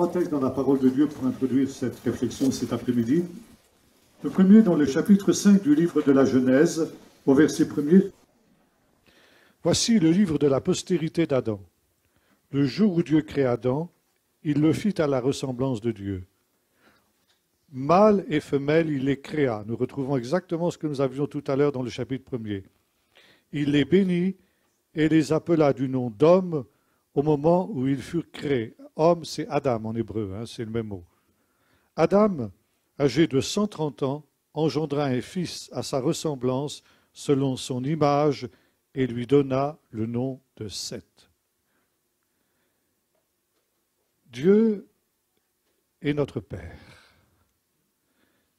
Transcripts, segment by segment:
trois textes dans la parole de Dieu pour introduire cette réflexion cet après-midi. Le premier dans le chapitre 5 du livre de la Genèse, au verset 1er. Voici le livre de la postérité d'Adam. Le jour où Dieu crée Adam, il le fit à la ressemblance de Dieu. Mâle et femelle, il les créa. Nous retrouvons exactement ce que nous avions tout à l'heure dans le chapitre 1er. Il les bénit et les appela du nom d'homme au moment où ils furent créés. Homme, c'est Adam en hébreu, c'est le même mot. Adam, âgé de 130 ans, engendra un fils à sa ressemblance, selon son image, et lui donna le nom de Seth. Dieu est notre Père.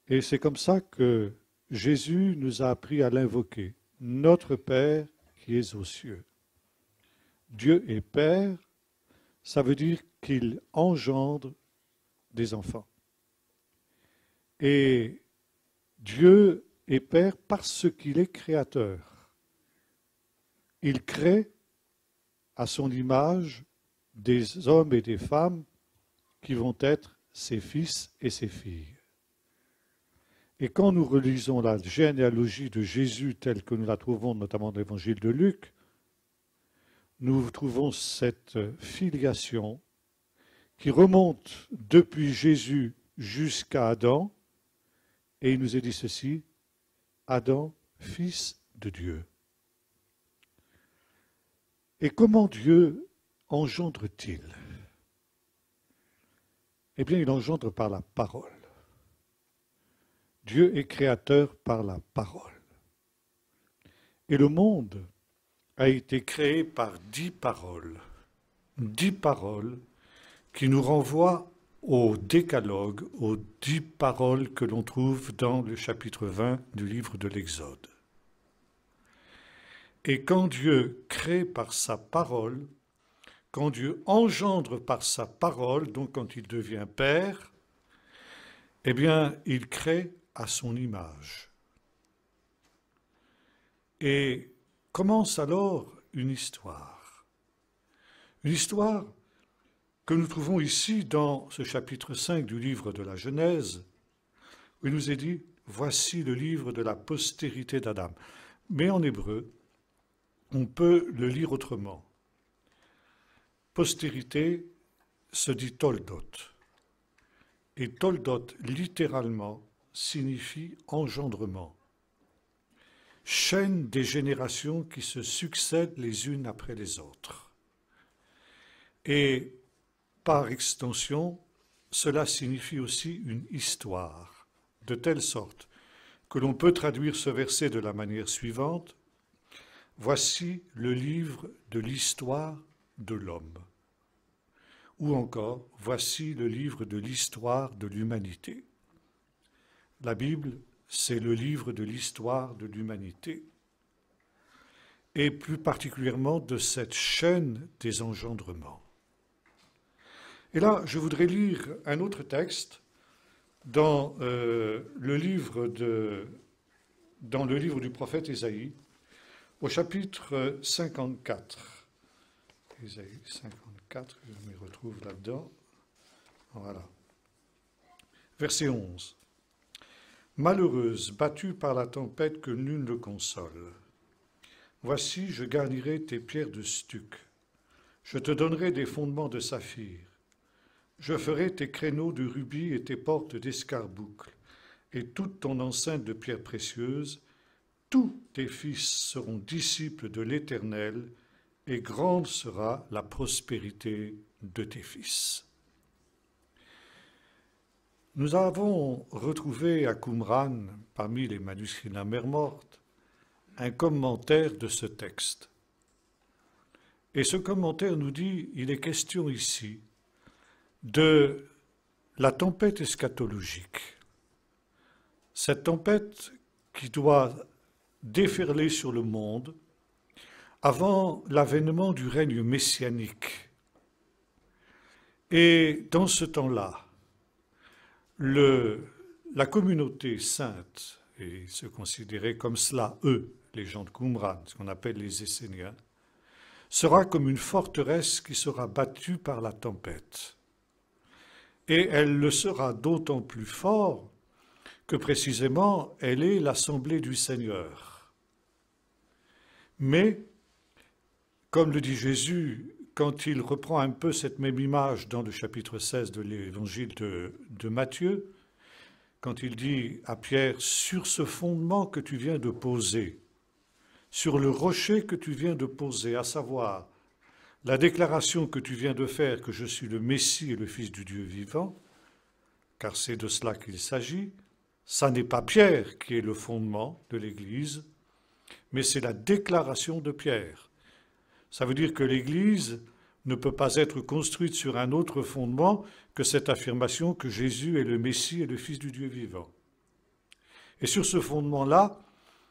Et c'est comme ça que Jésus nous a appris à l'invoquer. Notre Père qui est aux cieux. Dieu est Père, ça veut dire qu'il engendre des enfants. Et Dieu est Père parce qu'il est créateur. Il crée à son image des hommes et des femmes qui vont être ses fils et ses filles. Et quand nous relisons la généalogie de Jésus telle que nous la trouvons notamment dans l'évangile de Luc, nous trouvons cette filiation qui remonte depuis Jésus jusqu'à Adam, et il nous est dit ceci, Adam, fils de Dieu. Et comment Dieu engendre-t-il? Eh bien, il engendre par la parole. Dieu est créateur par la parole. Et le monde a été créé par 10 paroles. 10 paroles qui nous renvoient au décalogue, aux 10 paroles que l'on trouve dans le chapitre 20 du livre de l'Exode. Et quand Dieu crée par sa parole, quand Dieu engendre par sa parole, donc quand il devient Père, eh bien, il crée à son image. Et commence alors une histoire. Une histoire que nous trouvons ici dans ce chapitre 5 du livre de la Genèse, où il nous est dit, voici le livre de la postérité d'Adam. Mais en hébreu, on peut le lire autrement. Postérité se dit toldot. Et toldot, littéralement, signifie engendrement. Chaîne des générations qui se succèdent les unes après les autres. Et par extension, cela signifie aussi une histoire, de telle sorte que l'on peut traduire ce verset de la manière suivante. Voici le livre de l'histoire de l'homme. Ou encore, voici le livre de l'histoire de l'humanité. La Bible, c'est le livre de l'histoire de l'humanité, et plus particulièrement de cette chaîne des engendrements. Et là, je voudrais lire un autre texte dans le livre du prophète Ésaïe, au chapitre 54. Ésaïe 54, je m'y retrouve là-dedans. Voilà. Verset 11. Malheureuse, battue par la tempête que nul ne console. Voici, je garnirai tes pierres de stuc. Je te donnerai des fondements de saphir. Je ferai tes créneaux de rubis et tes portes d'escarboucle, et toute ton enceinte de pierres précieuses. Tous tes fils seront disciples de l'Éternel, et grande sera la prospérité de tes fils. Nous avons retrouvé à Qumran, parmi les manuscrits de la Mer Morte, un commentaire de ce texte. Et ce commentaire nous dit, il est question ici de la tempête eschatologique. Cette tempête qui doit déferler sur le monde avant l'avènement du règne messianique. Et dans ce temps-là, la communauté sainte, et se considérer comme cela, eux, les gens de Qumran, ce qu'on appelle les Esséniens, sera comme une forteresse qui sera battue par la tempête. Et elle le sera d'autant plus fort que précisément elle est l'assemblée du Seigneur. Mais, comme le dit Jésus, quand il reprend un peu cette même image dans le chapitre 16 de l'évangile de Matthieu, quand il dit à Pierre, sur ce fondement que tu viens de poser, sur le rocher que tu viens de poser, à savoir la déclaration que tu viens de faire que je suis le Messie et le Fils du Dieu vivant, car c'est de cela qu'il s'agit, ça n'est pas Pierre qui est le fondement de l'Église, mais c'est la déclaration de Pierre. Ça veut dire que l'Église ne peut pas être construite sur un autre fondement que cette affirmation que Jésus est le Messie et le Fils du Dieu vivant. Et sur ce fondement-là,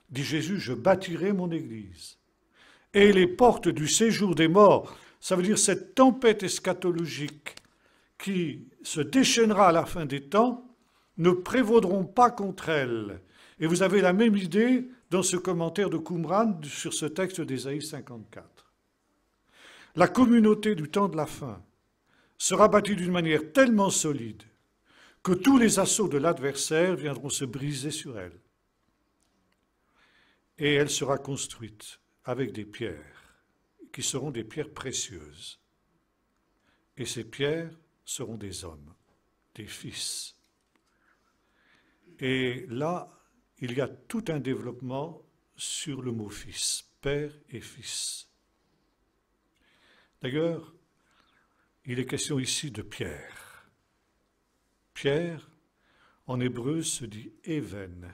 dit Jésus, je bâtirai mon Église. Et les portes du séjour des morts, ça veut dire cette tempête eschatologique qui se déchaînera à la fin des temps, ne prévaudront pas contre elle. Et vous avez la même idée dans ce commentaire de Qumran sur ce texte d'Ésaïe 54. La communauté du temps de la fin sera bâtie d'une manière tellement solide que tous les assauts de l'adversaire viendront se briser sur elle. Et elle sera construite avec des pierres qui seront des pierres précieuses. Et ces pierres seront des hommes, des fils. Et là, il y a tout un développement sur le mot fils, père et fils. D'ailleurs, il est question ici de Pierre. Pierre, en hébreu, se dit Even.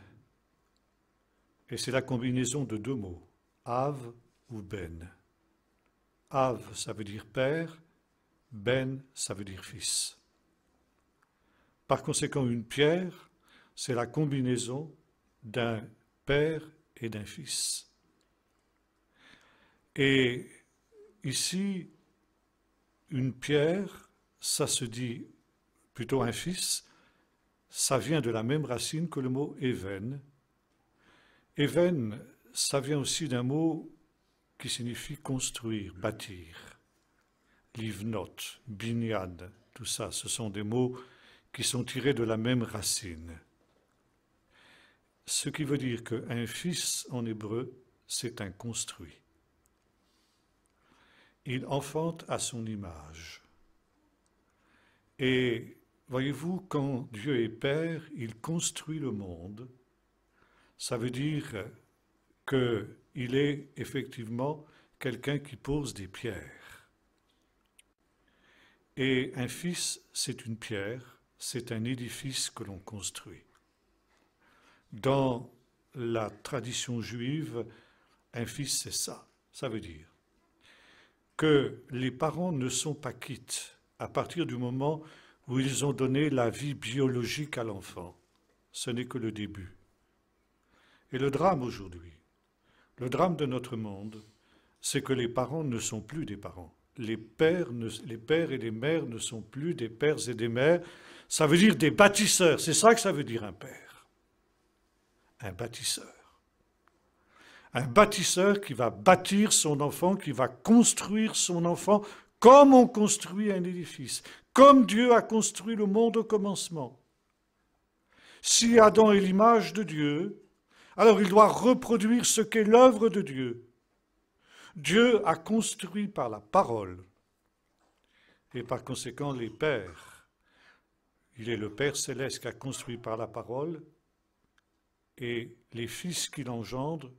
Et c'est la combinaison de deux mots, Av ou Ben. Av, ça veut dire père, Ben, ça veut dire fils. Par conséquent, une pierre, c'est la combinaison d'un père et d'un fils. Et ici, une pierre, ça se dit plutôt un fils, ça vient de la même racine que le mot even. Even, ça vient aussi d'un mot qui signifie construire, bâtir. Livnot, binyan, tout ça, ce sont des mots qui sont tirés de la même racine. Ce qui veut dire qu'un fils en hébreu, c'est un construit. Il enfante à son image. Et voyez-vous, quand Dieu est Père, il construit le monde. Ça veut dire qu'il est effectivement quelqu'un qui pose des pierres. Et un fils, c'est une pierre, c'est un édifice que l'on construit. Dans la tradition juive, un fils, c'est ça. Ça veut dire que les parents ne sont pas quittes à partir du moment où ils ont donné la vie biologique à l'enfant. Ce n'est que le début. Et le drame aujourd'hui, le drame de notre monde, c'est que les parents ne sont plus des parents. Les pères et les mères ne sont plus des pères et des mères. Ça veut dire des bâtisseurs. C'est ça que ça veut dire un père. Un bâtisseur. Un bâtisseur qui va bâtir son enfant, qui va construire son enfant comme on construit un édifice, comme Dieu a construit le monde au commencement. Si Adam est l'image de Dieu, alors il doit reproduire ce qu'est l'œuvre de Dieu. Dieu a construit par la parole, et par conséquent les pères. Il est le Père céleste qui a construit par la parole, et les fils qu'il engendre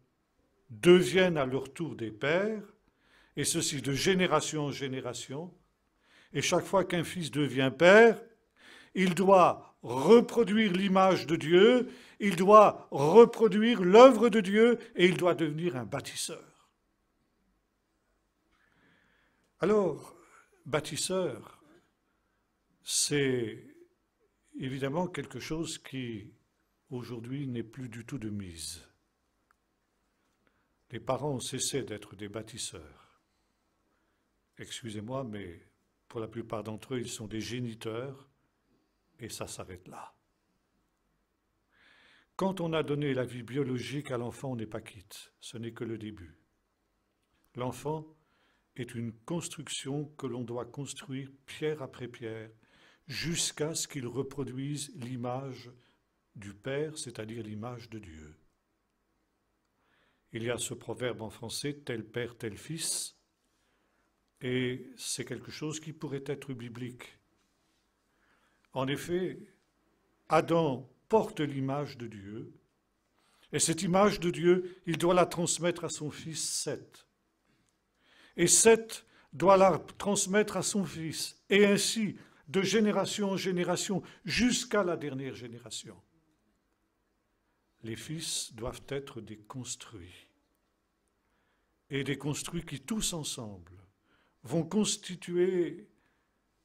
deviennent à leur tour des pères, et ceci de génération en génération. Et chaque fois qu'un fils devient père, il doit reproduire l'image de Dieu, il doit reproduire l'œuvre de Dieu, et il doit devenir un bâtisseur. Alors, bâtisseur, c'est évidemment quelque chose qui, aujourd'hui, n'est plus du tout de mise. Les parents ont cessé d'être des bâtisseurs. Excusez-moi, mais pour la plupart d'entre eux, ils sont des géniteurs, et ça s'arrête là. Quand on a donné la vie biologique à l'enfant, on n'est pas quitte. Ce n'est que le début. L'enfant est une construction que l'on doit construire pierre après pierre, jusqu'à ce qu'il reproduise l'image du Père, c'est-à-dire l'image de Dieu. Il y a ce proverbe en français, tel père, tel fils, et c'est quelque chose qui pourrait être biblique. En effet, Adam porte l'image de Dieu, et cette image de Dieu, il doit la transmettre à son fils Seth. Et Seth doit la transmettre à son fils, et ainsi, de génération en génération, jusqu'à la dernière génération. Les fils doivent être des construits, et des construits qui, tous ensemble, vont constituer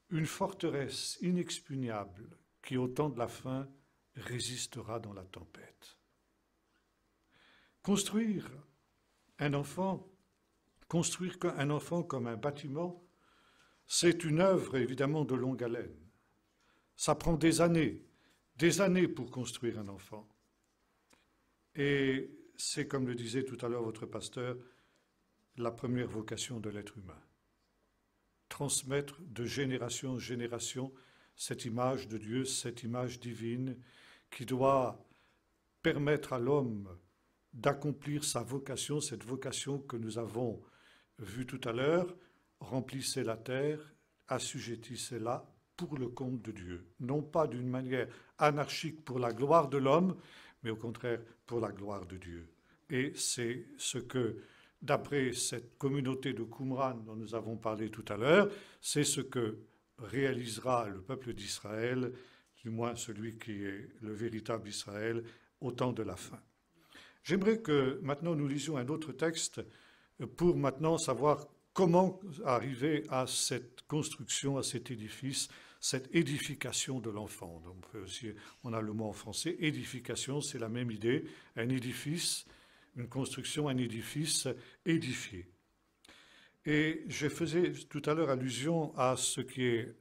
une forteresse inexpugnable qui, au temps de la fin, résistera dans la tempête. Construire un enfant comme un bâtiment, c'est une œuvre évidemment de longue haleine. Ça prend des années pour construire un enfant. Et c'est, comme le disait tout à l'heure votre pasteur, la première vocation de l'être humain. Transmettre de génération en génération cette image de Dieu, cette image divine qui doit permettre à l'homme d'accomplir sa vocation, cette vocation que nous avons vue tout à l'heure, remplissez la terre, assujettissez-la pour le compte de Dieu. Non pas d'une manière anarchique pour la gloire de l'homme, mais au contraire pour la gloire de Dieu. Et c'est ce que, d'après cette communauté de Qumran dont nous avons parlé tout à l'heure, c'est ce que réalisera le peuple d'Israël, du moins celui qui est le véritable Israël, au temps de la fin. J'aimerais que maintenant nous lisions un autre texte pour maintenant savoir comment arriver à cette construction, à cet édifice, cette édification de l'enfant. Donc, on a le mot en français, édification, c'est la même idée, un édifice, une construction, un édifice édifié. Et je faisais tout à l'heure allusion à ce qui est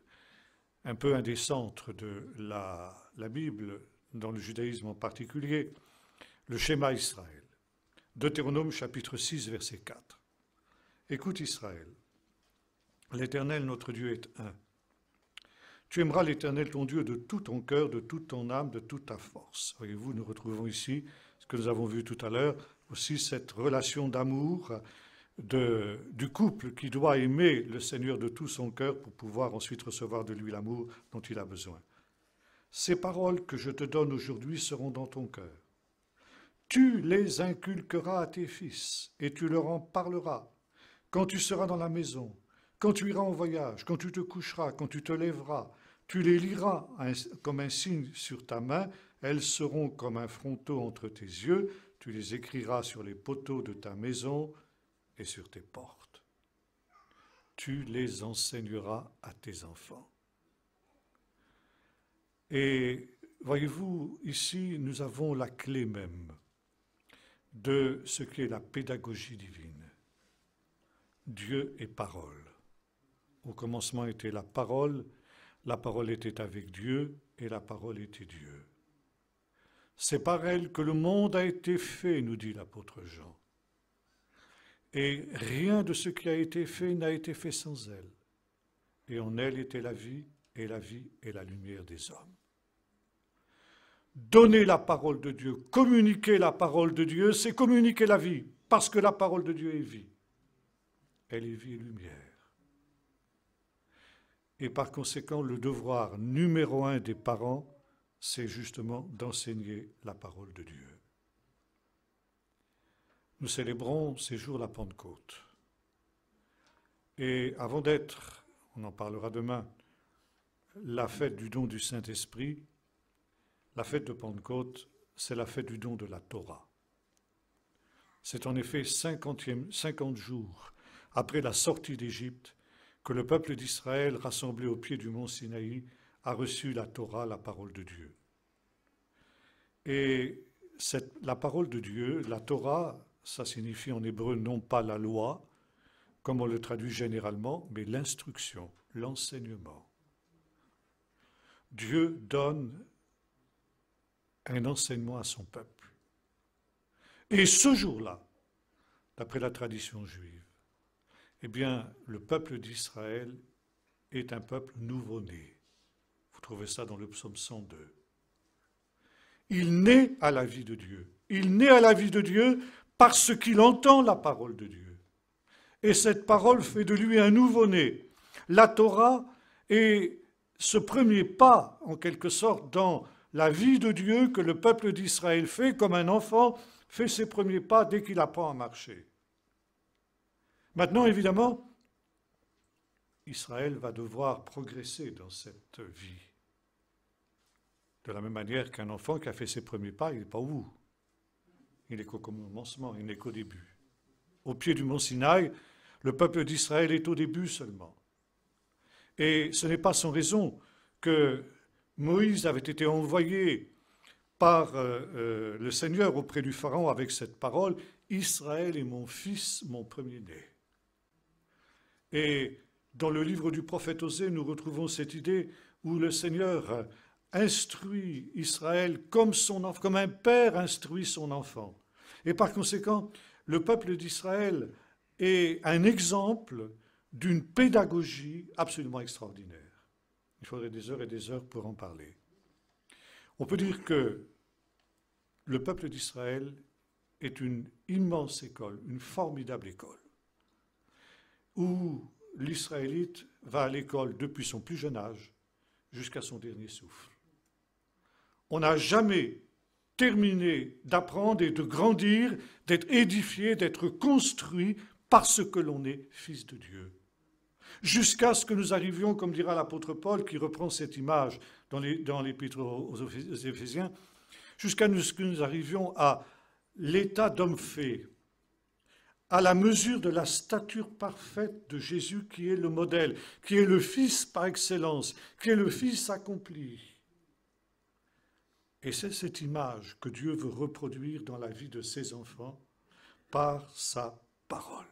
un peu un des centres de la Bible, dans le judaïsme en particulier, le schéma Israël. Deutéronome chapitre 6, verset 4. Écoute Israël, l'Éternel notre Dieu est un. Tu aimeras l'Éternel ton Dieu de tout ton cœur, de toute ton âme, de toute ta force. Voyez-vous, nous retrouvons ici ce que nous avons vu tout à l'heure, aussi cette relation d'amour du couple qui doit aimer le Seigneur de tout son cœur pour pouvoir ensuite recevoir de lui l'amour dont il a besoin. Ces paroles que je te donne aujourd'hui seront dans ton cœur. Tu les inculqueras à tes fils et tu leur en parleras quand tu seras dans la maison, quand tu iras en voyage, quand tu te coucheras, quand tu te lèveras. Tu les liras comme un signe sur ta main, elles seront comme un fronteau entre tes yeux, tu les écriras sur les poteaux de ta maison et sur tes portes. Tu les enseigneras à tes enfants. Et voyez-vous, ici, nous avons la clé même de ce qu'est la pédagogie divine. Dieu est parole. Au commencement était la parole était avec Dieu et la parole était Dieu. C'est par elle que le monde a été fait, nous dit l'apôtre Jean. Et rien de ce qui a été fait n'a été fait sans elle. Et en elle était la vie est la lumière des hommes. Donner la parole de Dieu, communiquer la parole de Dieu, c'est communiquer la vie, parce que la parole de Dieu est vie. Elle est vie et lumière. Et par conséquent, le devoir numéro 1 des parents, c'est justement d'enseigner la parole de Dieu. Nous célébrons ces jours la Pentecôte. Et avant d'être, on en parlera demain, la fête du don du Saint-Esprit, la fête de Pentecôte, c'est la fête du don de la Torah. C'est en effet 50 jours après la sortie d'Égypte que le peuple d'Israël, rassemblé au pied du mont Sinaï, a reçu la Torah, la parole de Dieu. Et la parole de Dieu, la Torah, ça signifie en hébreu non pas la loi, comme on le traduit généralement, mais l'instruction, l'enseignement. Dieu donne un enseignement à son peuple. Et ce jour-là, d'après la tradition juive, eh bien, le peuple d'Israël est un peuple nouveau-né. Vous trouvez ça dans le psaume 102. Il naît à la vie de Dieu. Il naît à la vie de Dieu parce qu'il entend la parole de Dieu. Et cette parole fait de lui un nouveau-né. La Torah est ce premier pas, en quelque sorte, dans la vie de Dieu que le peuple d'Israël fait, comme un enfant fait ses premiers pas dès qu'il apprend à marcher. Maintenant, évidemment, Israël va devoir progresser dans cette vie. De la même manière qu'un enfant qui a fait ses premiers pas, il n'est pas au bout. Il n'est qu'au commencement, il n'est qu'au début. Au pied du mont Sinaï, le peuple d'Israël est au début seulement. Et ce n'est pas sans raison que Moïse avait été envoyé par le Seigneur auprès du Pharaon avec cette parole, « Israël est mon fils, mon premier-né ». Et dans le livre du prophète Osée, nous retrouvons cette idée où le Seigneur instruit Israël comme un père instruit son enfant. Et par conséquent, le peuple d'Israël est un exemple d'une pédagogie absolument extraordinaire. Il faudrait des heures et des heures pour en parler. On peut dire que le peuple d'Israël est une immense école, une formidable école, où l'Israélite va à l'école depuis son plus jeune âge jusqu'à son dernier souffle. On n'a jamais terminé d'apprendre et de grandir, d'être édifié, d'être construit parce que l'on est fils de Dieu. Jusqu'à ce que nous arrivions, comme dira l'apôtre Paul, qui reprend cette image dans l'épître aux Éphésiens, jusqu'à ce que nous arrivions à l'état d'homme fait, à la mesure de la stature parfaite de Jésus qui est le modèle, qui est le Fils par excellence, qui est le Fils accompli. Et c'est cette image que Dieu veut reproduire dans la vie de ses enfants par sa parole.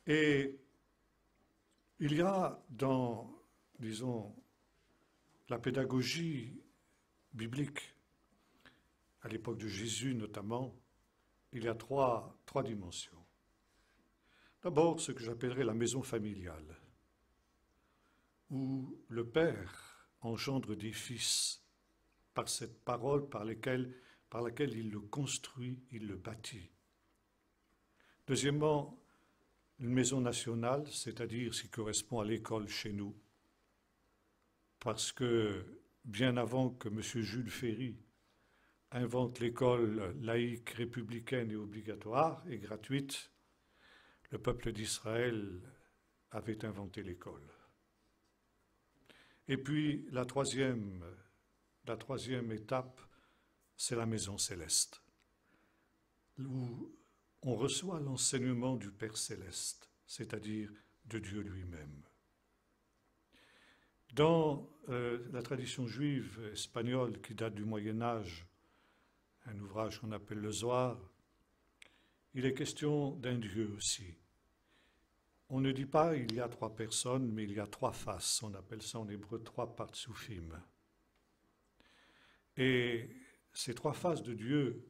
Et il y a dans, disons, la pédagogie biblique, à l'époque de Jésus notamment, il y a trois dimensions. D'abord, ce que j'appellerais la maison familiale, où le père engendre des fils par cette parole par laquelle il le construit, il le bâtit. Deuxièmement, une maison nationale, c'est-à-dire ce qui correspond à l'école chez nous, parce que bien avant que M. Jules Ferry invente l'école laïque, républicaine et obligatoire et gratuite, le peuple d'Israël avait inventé l'école. Et puis la troisième étape, c'est la maison céleste, où on reçoit l'enseignement du Père céleste, c'est-à-dire de Dieu lui-même. Dans la tradition juive espagnole qui date du Moyen-Âge, un ouvrage qu'on appelle le Zohar, il est question d'un Dieu aussi. On ne dit pas il y a trois personnes, mais il y a trois faces. On appelle ça en hébreu trois partsoufim. Et ces trois faces de Dieu,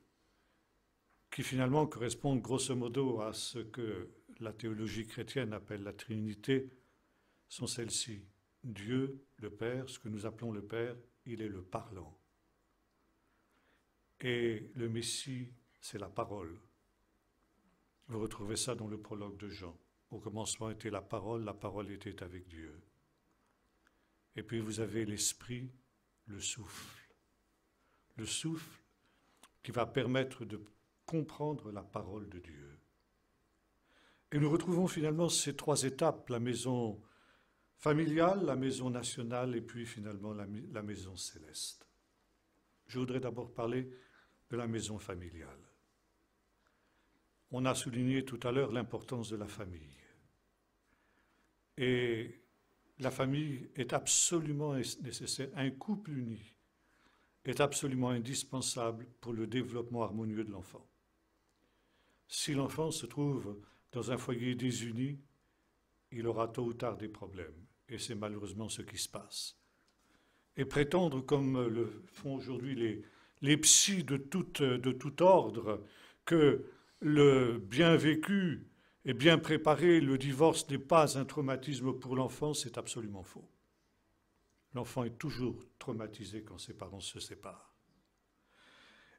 qui finalement correspondent grosso modo à ce que la théologie chrétienne appelle la Trinité, sont celles-ci. Dieu, le Père, ce que nous appelons le Père, il est le parlant. Et le Messie, c'est la parole. Vous retrouvez ça dans le prologue de Jean. Au commencement était la parole était avec Dieu. Et puis vous avez l'Esprit, le souffle. Le souffle qui va permettre de comprendre la parole de Dieu. Et nous retrouvons finalement ces trois étapes, la maison familiale, la maison nationale et puis finalement la maison céleste. Je voudrais d'abord parler de la maison familiale. On a souligné tout à l'heure l'importance de la famille. Et la famille est absolument nécessaire. Un couple uni est absolument indispensable pour le développement harmonieux de l'enfant. Si l'enfant se trouve dans un foyer désuni, il aura tôt ou tard des problèmes. Et c'est malheureusement ce qui se passe. Et prétendre, comme le font aujourd'hui les psys de tout ordre, que le bien vécu et bien préparé, le divorce n'est pas un traumatisme pour l'enfant, c'est absolument faux. L'enfant est toujours traumatisé quand ses parents se séparent.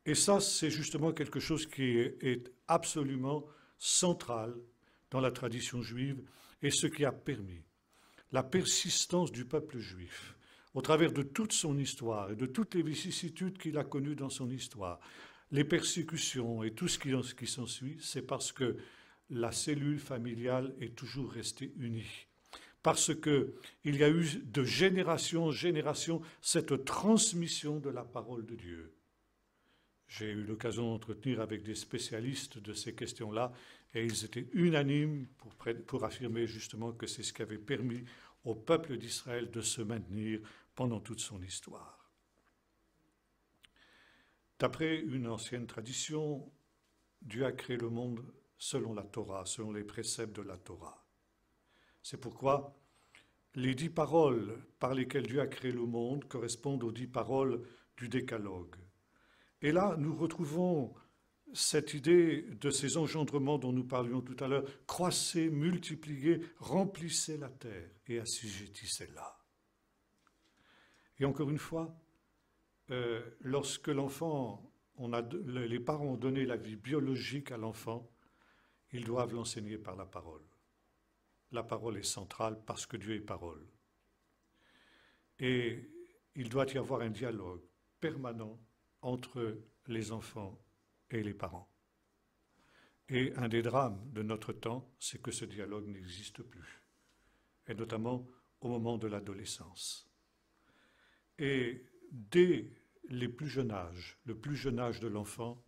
Et ça, c'est justement quelque chose qui est absolument central dans la tradition juive et ce qui a permis la persistance du peuple juif au travers de toute son histoire et de toutes les vicissitudes qu'il a connues dans son histoire, les persécutions et tout ce qui s'ensuit, c'est parce que la cellule familiale est toujours restée unie. Parce qu'il y a eu de génération en génération cette transmission de la parole de Dieu. J'ai eu l'occasion d'entretenir avec des spécialistes de ces questions-là et ils étaient unanimes pour affirmer justement que c'est ce qui avait permis au peuple d'Israël de se maintenir pendant toute son histoire. D'après une ancienne tradition, Dieu a créé le monde selon la Torah, selon les préceptes de la Torah. C'est pourquoi les 10 paroles par lesquelles Dieu a créé le monde correspondent aux 10 paroles du Décalogue. Et là, nous retrouvons cette idée de ces engendrements dont nous parlions tout à l'heure. Croissez, multipliez, remplissez la terre et assujettissez-la. Et encore une fois, lorsque l'enfant, les parents ont donné la vie biologique à l'enfant, ils doivent l'enseigner par la parole. La parole est centrale parce que Dieu est parole. Et il doit y avoir un dialogue permanent entre les enfants et les parents. Et un des drames de notre temps, c'est que ce dialogue n'existe plus, et notamment au moment de l'adolescence. Et dès le plus jeune âge de l'enfant,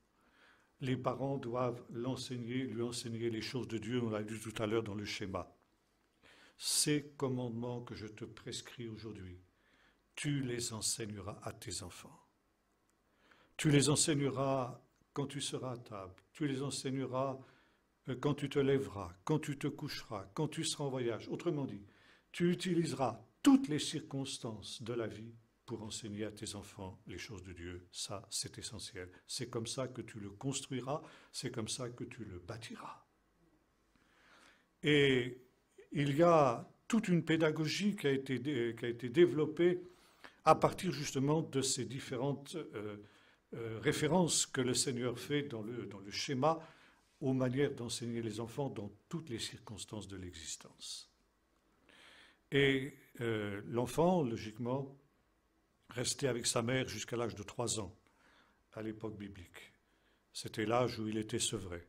les parents doivent lui enseigner les choses de Dieu, on l'a dit tout à l'heure dans le schéma. Ces commandements que je te prescris aujourd'hui, tu les enseigneras à tes enfants. Tu les enseigneras quand tu seras à table, tu les enseigneras quand tu te lèveras, quand tu te coucheras, quand tu seras en voyage. Autrement dit, tu utiliseras toutes les circonstances de la vie pour enseigner à tes enfants les choses de Dieu. Ça, c'est essentiel. C'est comme ça que tu le construiras, c'est comme ça que tu le bâtiras. Et il y a toute une pédagogie qui a été développée à partir justement de ces différentes références que le Seigneur fait dans le schéma aux manières d'enseigner les enfants dans toutes les circonstances de l'existence. Et l'enfant, logiquement, restait avec sa mère jusqu'à l'âge de 3 ans, à l'époque biblique. C'était l'âge où il était sevré.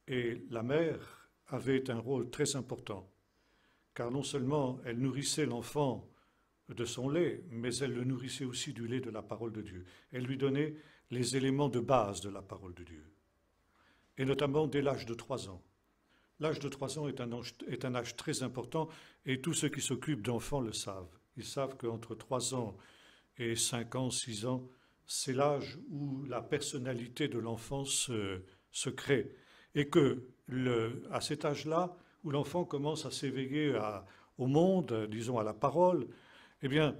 Et la mère avait un rôle très important, car non seulement elle nourrissait l'enfant de son lait, mais elle le nourrissait aussi du lait de la parole de Dieu. Elle lui donnait les éléments de base de la parole de Dieu, et notamment dès l'âge de 3 ans. L'âge de 3 ans est un âge très important, et tous ceux qui s'occupent d'enfants le savent. Ils savent qu'entre 3 ans et 5 ans, 6 ans, c'est l'âge où la personnalité de l'enfant se crée. Et que, à cet âge-là, où l'enfant commence à s'éveiller au monde, disons à la parole, eh bien,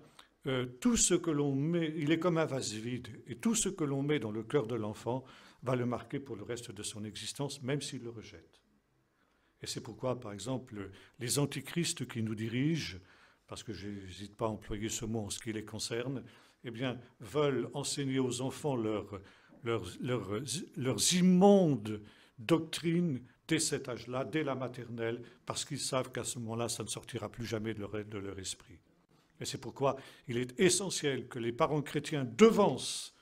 tout ce que l'on met, il est comme un vase vide, et tout ce que l'on met dans le cœur de l'enfant va le marquer pour le reste de son existence, même s'il le rejette. Et c'est pourquoi, par exemple, les antichrists qui nous dirigent, parce que je n'hésite pas à employer ce mot en ce qui les concerne, eh bien, veulent enseigner aux enfants leurs immondes doctrines dès cet âge-là, dès la maternelle, parce qu'ils savent qu'à ce moment-là, ça ne sortira plus jamais de leur esprit. Et c'est pourquoi il est essentiel que les parents chrétiens devancent,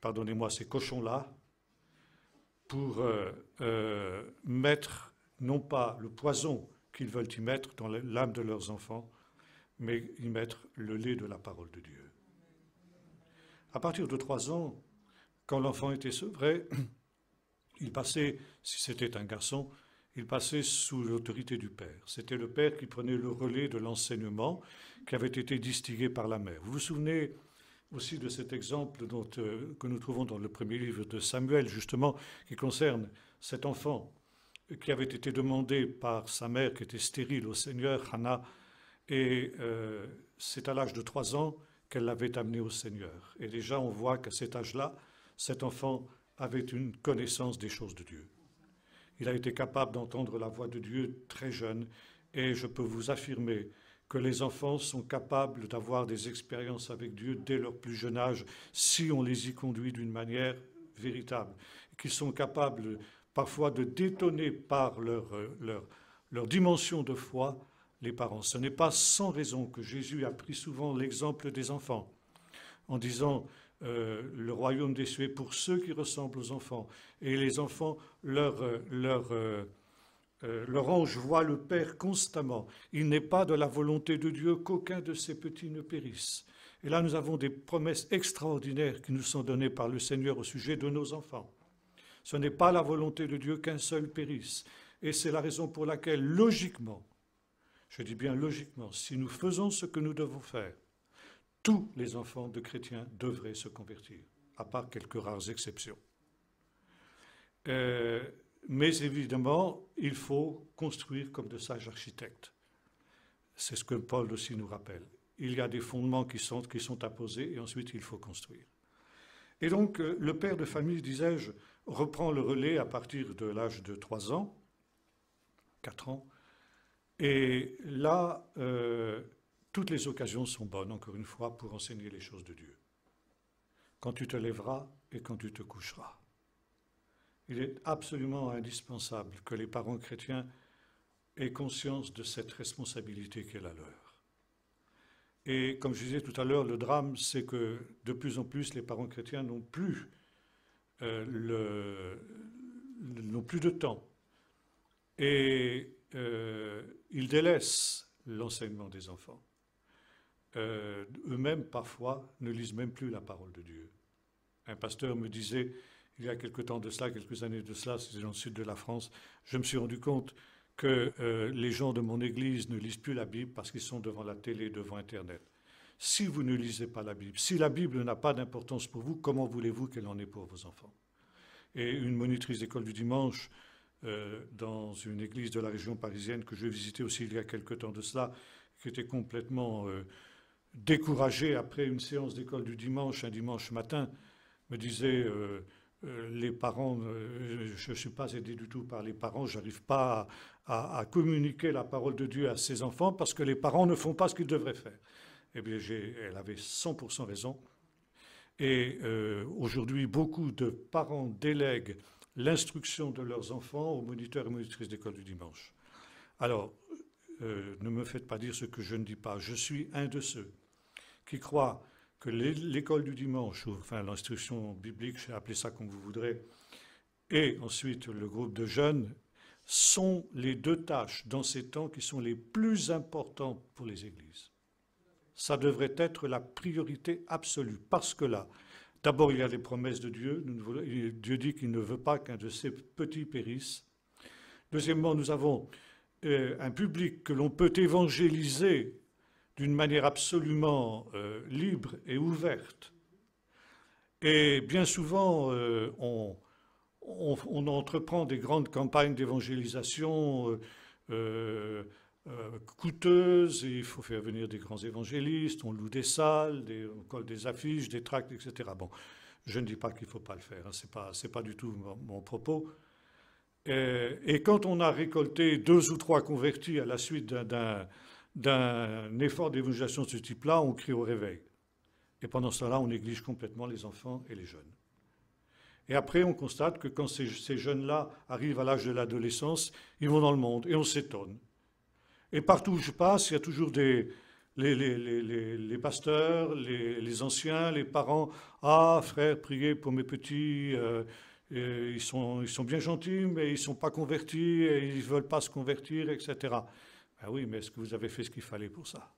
pardonnez-moi, ces cochons-là, pour mettre non pas le poison qu'ils veulent y mettre dans l'âme de leurs enfants, mais y mettre le lait de la parole de Dieu. À partir de 3 ans, quand l'enfant était sevré, il passait, si c'était un garçon, il passait sous l'autorité du père. C'était le père qui prenait le relais de l'enseignement qui avait été distillé par la mère. Vous vous souvenez aussi de cet exemple que nous trouvons dans le premier livre de Samuel, justement, qui concerne cet enfant qui avait été demandé par sa mère, qui était stérile au Seigneur, Hannah, et c'est à l'âge de 3 ans qu'elle l'avait amené au Seigneur. Et déjà, on voit qu'à cet âge-là, cet enfant avait une connaissance des choses de Dieu. Il a été capable d'entendre la voix de Dieu très jeune, et je peux vous affirmer que les enfants sont capables d'avoir des expériences avec Dieu dès leur plus jeune âge, si on les y conduit d'une manière véritable, qu'ils sont capables parfois de détonner par leur dimension de foi les parents. Ce n'est pas sans raison que Jésus a pris souvent l'exemple des enfants, en disant le royaume des cieux est pour ceux qui ressemblent aux enfants. Et les enfants, leur ange voit le Père constamment. Il n'est pas de la volonté de Dieu qu'aucun de ces petits ne périsse. Et là, nous avons des promesses extraordinaires qui nous sont données par le Seigneur au sujet de nos enfants. Ce n'est pas la volonté de Dieu qu'un seul périsse. Et c'est la raison pour laquelle, logiquement, je dis bien logiquement, si nous faisons ce que nous devons faire, tous les enfants de chrétiens devraient se convertir, à part quelques rares exceptions. Mais évidemment, il faut construire comme de sages architectes. C'est ce que Paul aussi nous rappelle. Il y a des fondements qui sont apposés et ensuite il faut construire. Et donc, le père de famille, disais-je, reprend le relais à partir de l'âge de 3 ans, 4 ans. Et là, toutes les occasions sont bonnes, encore une fois, pour enseigner les choses de Dieu. Quand tu te lèveras et quand tu te coucheras. Il est absolument indispensable que les parents chrétiens aient conscience de cette responsabilité qui est la leur. Et comme je disais tout à l'heure, le drame, c'est que de plus en plus, les parents chrétiens n'ont plus de temps. Et ils délaissent l'enseignement des enfants. Eux-mêmes, parfois, ne lisent même plus la parole de Dieu. Un pasteur me disait, il y a quelques années de cela, c'était dans le sud de la France, je me suis rendu compte que les gens de mon église ne lisent plus la Bible parce qu'ils sont devant la télé, devant Internet. Si vous ne lisez pas la Bible, si la Bible n'a pas d'importance pour vous, comment voulez-vous qu'elle en ait pour vos enfants? Et une monitrice d'école du dimanche, dans une église de la région parisienne que je visitais aussi il y a quelque temps de cela, qui était complètement découragée après une séance d'école du dimanche, un dimanche matin, me disait les parents, je ne suis pas aidé du tout par les parents, je n'arrive pas à communiquer la parole de Dieu à ses enfants parce que les parents ne font pas ce qu'ils devraient faire. Eh bien, elle avait 100% raison. Et aujourd'hui, beaucoup de parents délèguent l'instruction de leurs enfants aux moniteurs et monitrices d'école du dimanche. Alors, ne me faites pas dire ce que je ne dis pas. Je suis un de ceux qui croient que l'école du dimanche, ou enfin l'instruction biblique, je vais appeler ça comme vous voudrez, et ensuite le groupe de jeunes, sont les deux tâches dans ces temps qui sont les plus importantes pour les églises. Ça devrait être la priorité absolue, parce que là, d'abord il y a les promesses de Dieu, Dieu dit qu'il ne veut pas qu'un de ses petits périsse. Deuxièmement, nous avons un public que l'on peut évangéliser d'une manière absolument libre et ouverte. Et bien souvent, on entreprend des grandes campagnes d'évangélisation coûteuses, et il faut faire venir des grands évangélistes, on loue des salles, on colle des affiches, des tracts, etc. Bon, je ne dis pas qu'il ne faut pas le faire, hein, c'est pas du tout mon propos. Et quand on a récolté 2 ou 3 convertis à la suite d'un effort d'évangélisation de ce type-là, on crie au réveil. Et pendant cela, on néglige complètement les enfants et les jeunes. Et après, on constate que quand ces jeunes-là arrivent à l'âge de l'adolescence, ils vont dans le monde et on s'étonne. Et partout où je passe, il y a toujours les pasteurs, les anciens, les parents. « Ah, frère, priez pour mes petits, ils sont bien gentils, mais ils ne sont pas convertis, et ils ne veulent pas se convertir, etc. » Ben oui, mais est-ce que vous avez fait ce qu'il fallait pour ça?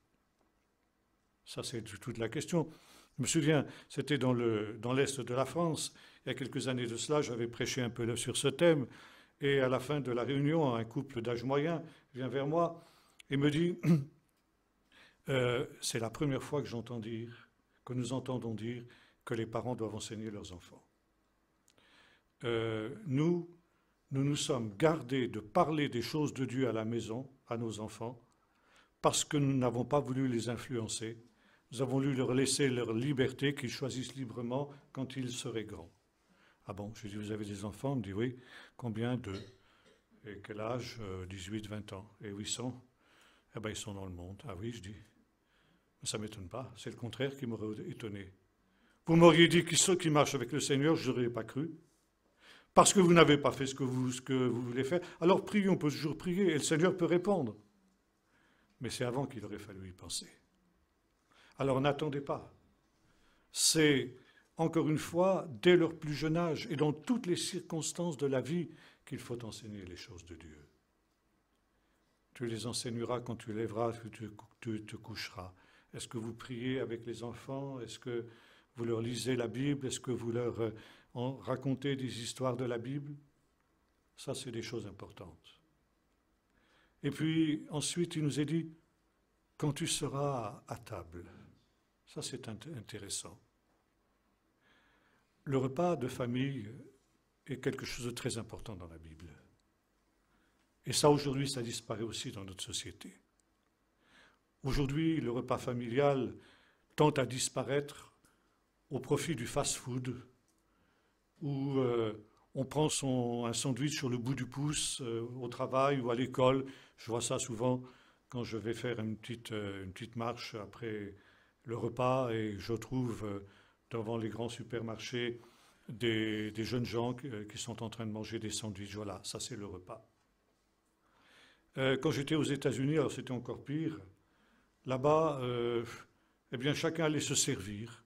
Ça, c'est toute la question. Je me souviens, c'était dans l'Est de la France. Il y a quelques années de cela, j'avais prêché un peu sur ce thème. Et à la fin de la réunion, un couple d'âge moyen vient vers moi et me dit c'est la première fois que nous entendons dire que les parents doivent enseigner leurs enfants. Nous nous sommes gardés de parler des choses de Dieu à la maison, à nos enfants, parce que nous n'avons pas voulu les influencer. Nous avons voulu leur laisser leur liberté, qu'ils choisissent librement quand ils seraient grands. Ah bon, je dis, vous avez des enfants? On me dit, oui. Combien? 2. Et quel âge? 18, 20 ans. Et 800? Eh bien, ils sont dans le monde. Ah oui, je dis. Mais ça ne m'étonne pas. C'est le contraire qui m'aurait étonné. Vous m'auriez dit qu'ils marchent avec le Seigneur, je n'aurais pas cru. Parce que vous n'avez pas fait ce que vous voulez faire. Alors priez, on peut toujours prier et le Seigneur peut répondre. Mais c'est avant qu'il aurait fallu y penser. Alors n'attendez pas. C'est, encore une fois, dès leur plus jeune âge et dans toutes les circonstances de la vie qu'il faut enseigner les choses de Dieu. Tu les enseigneras quand tu lèveras, que tu te coucheras. Est-ce que vous priez avec les enfants? Est-ce que vous leur lisez la Bible? Est-ce que vous leur racontez des histoires de la Bible? Ça, c'est des choses importantes. Et puis, ensuite, il nous est dit, quand tu seras à table. Ça, c'est intéressant. Le repas de famille est quelque chose de très important dans la Bible. Et ça, aujourd'hui, ça disparaît aussi dans notre société. Aujourd'hui, le repas familial tend à disparaître au profit du fast-food, où on prend un sandwich sur le bout du pouce au travail ou à l'école. Je vois ça souvent quand je vais faire une petite marche après le repas et je trouve devant les grands supermarchés des jeunes gens qui sont en train de manger des sandwichs. Voilà, ça c'est le repas. Quand j'étais aux États-Unis, alors c'était encore pire, là-bas, eh bien chacun allait se servir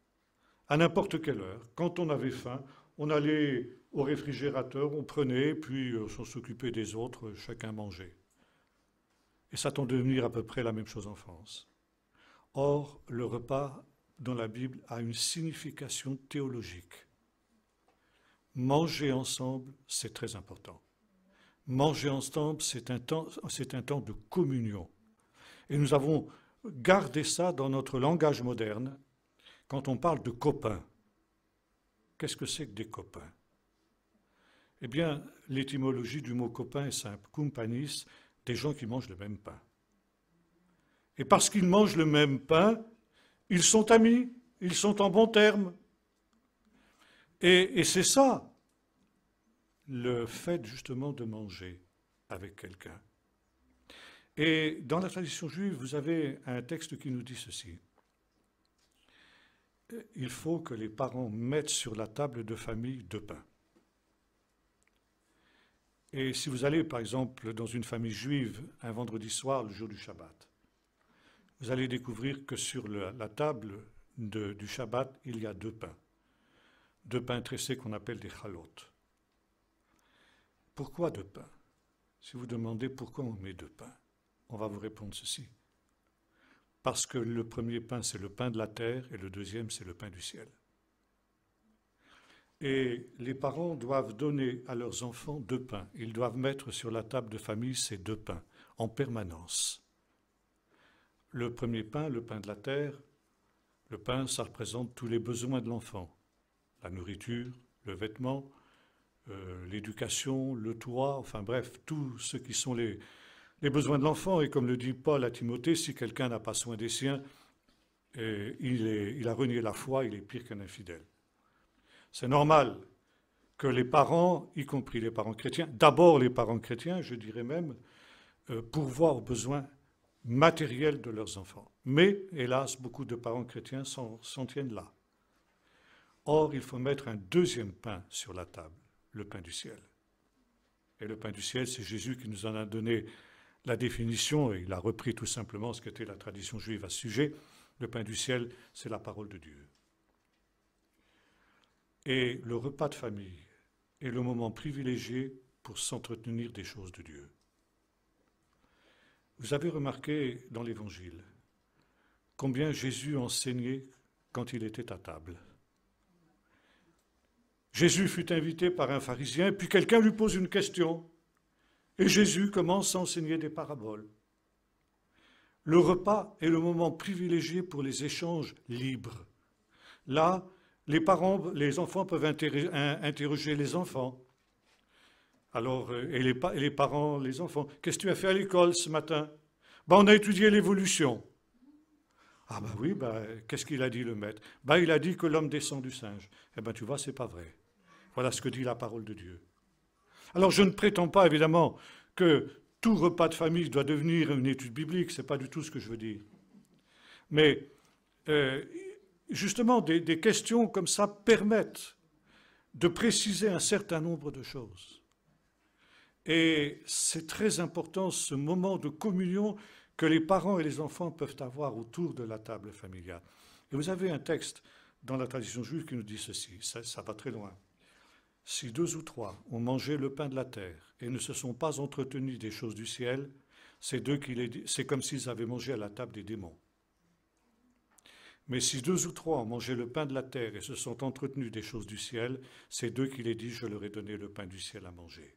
à n'importe quelle heure. Quand on avait faim, on allait au réfrigérateur, on prenait, puis on s'occupait des autres, chacun mangeait. Et ça tend à devenir à peu près la même chose en France. Or, le repas dans la Bible a une signification théologique. Manger ensemble, c'est très important. Manger ensemble, c'est un temps de communion. Et nous avons gardé ça dans notre langage moderne quand on parle de copains. Qu'est-ce que c'est que des copains? Eh bien, l'étymologie du mot copain est simple. Kumpanis, des gens qui mangent le même pain. Et parce qu'ils mangent le même pain, ils sont amis, ils sont en bons termes. Et c'est ça, le fait justement de manger avec quelqu'un. Et dans la tradition juive, vous avez un texte qui nous dit ceci. Il faut que les parents mettent sur la table de famille 2 pains. Et si vous allez, par exemple, dans une famille juive, un vendredi soir, le jour du Shabbat, vous allez découvrir que sur la table du Shabbat, il y a 2 pains. 2 pains tressés qu'on appelle des chalot. Pourquoi 2 pains? Si vous demandez pourquoi on met 2 pains, on va vous répondre ceci. Parce que le premier pain, c'est le pain de la terre, et le deuxième, c'est le pain du ciel. Et les parents doivent donner à leurs enfants 2 pains. Ils doivent mettre sur la table de famille ces 2 pains, en permanence. Le premier pain, le pain de la terre, le pain, ça représente tous les besoins de l'enfant. La nourriture, le vêtement, l'éducation, le toit, enfin bref, tout ce qui sont les besoins de l'enfant. Et comme le dit Paul à Timothée, si quelqu'un n'a pas soin des siens, il a renié la foi, il est pire qu'un infidèle. C'est normal que les parents, y compris les parents chrétiens, d'abord les parents chrétiens, je dirais même, pourvoient aux besoins matériels de leurs enfants. Mais, hélas, beaucoup de parents chrétiens s'en tiennent là. Or, il faut mettre un deuxième pain sur la table, le pain du ciel. Et le pain du ciel, c'est Jésus qui nous en a donné la définition, et il a repris tout simplement ce qu'était la tradition juive à ce sujet. Le pain du ciel, c'est la parole de Dieu. Et le repas de famille est le moment privilégié pour s'entretenir des choses de Dieu. Vous avez remarqué dans l'Évangile combien Jésus enseignait quand il était à table. Jésus fut invité par un pharisien, puis quelqu'un lui pose une question, et Jésus commence à enseigner des paraboles. Le repas est le moment privilégié pour les échanges libres. Là, les enfants peuvent interroger les enfants. Alors, et les parents, les enfants, qu'est-ce que tu as fait à l'école ce matin? On a étudié l'évolution. Ah oui, qu'est-ce qu'il a dit le maître? Il a dit que l'homme descend du singe. Tu vois, c'est pas vrai. Voilà ce que dit la parole de Dieu. Alors je ne prétends pas évidemment que tout repas de famille doit devenir une étude biblique, ce n'est pas du tout ce que je veux dire. Mais justement, des questions comme ça permettent de préciser un certain nombre de choses. Et c'est très important ce moment de communion que les parents et les enfants peuvent avoir autour de la table familiale. Et vous avez un texte dans la tradition juive qui nous dit ceci, ça va très loin. Si 2 ou 3 ont mangé le pain de la terre et ne se sont pas entretenus des choses du ciel, c'est comme s'ils avaient mangé à la table des démons. Mais si 2 ou 3 ont mangé le pain de la terre et se sont entretenus des choses du ciel, c'est d'eux qu'il est dit, je leur ai donné le pain du ciel à manger.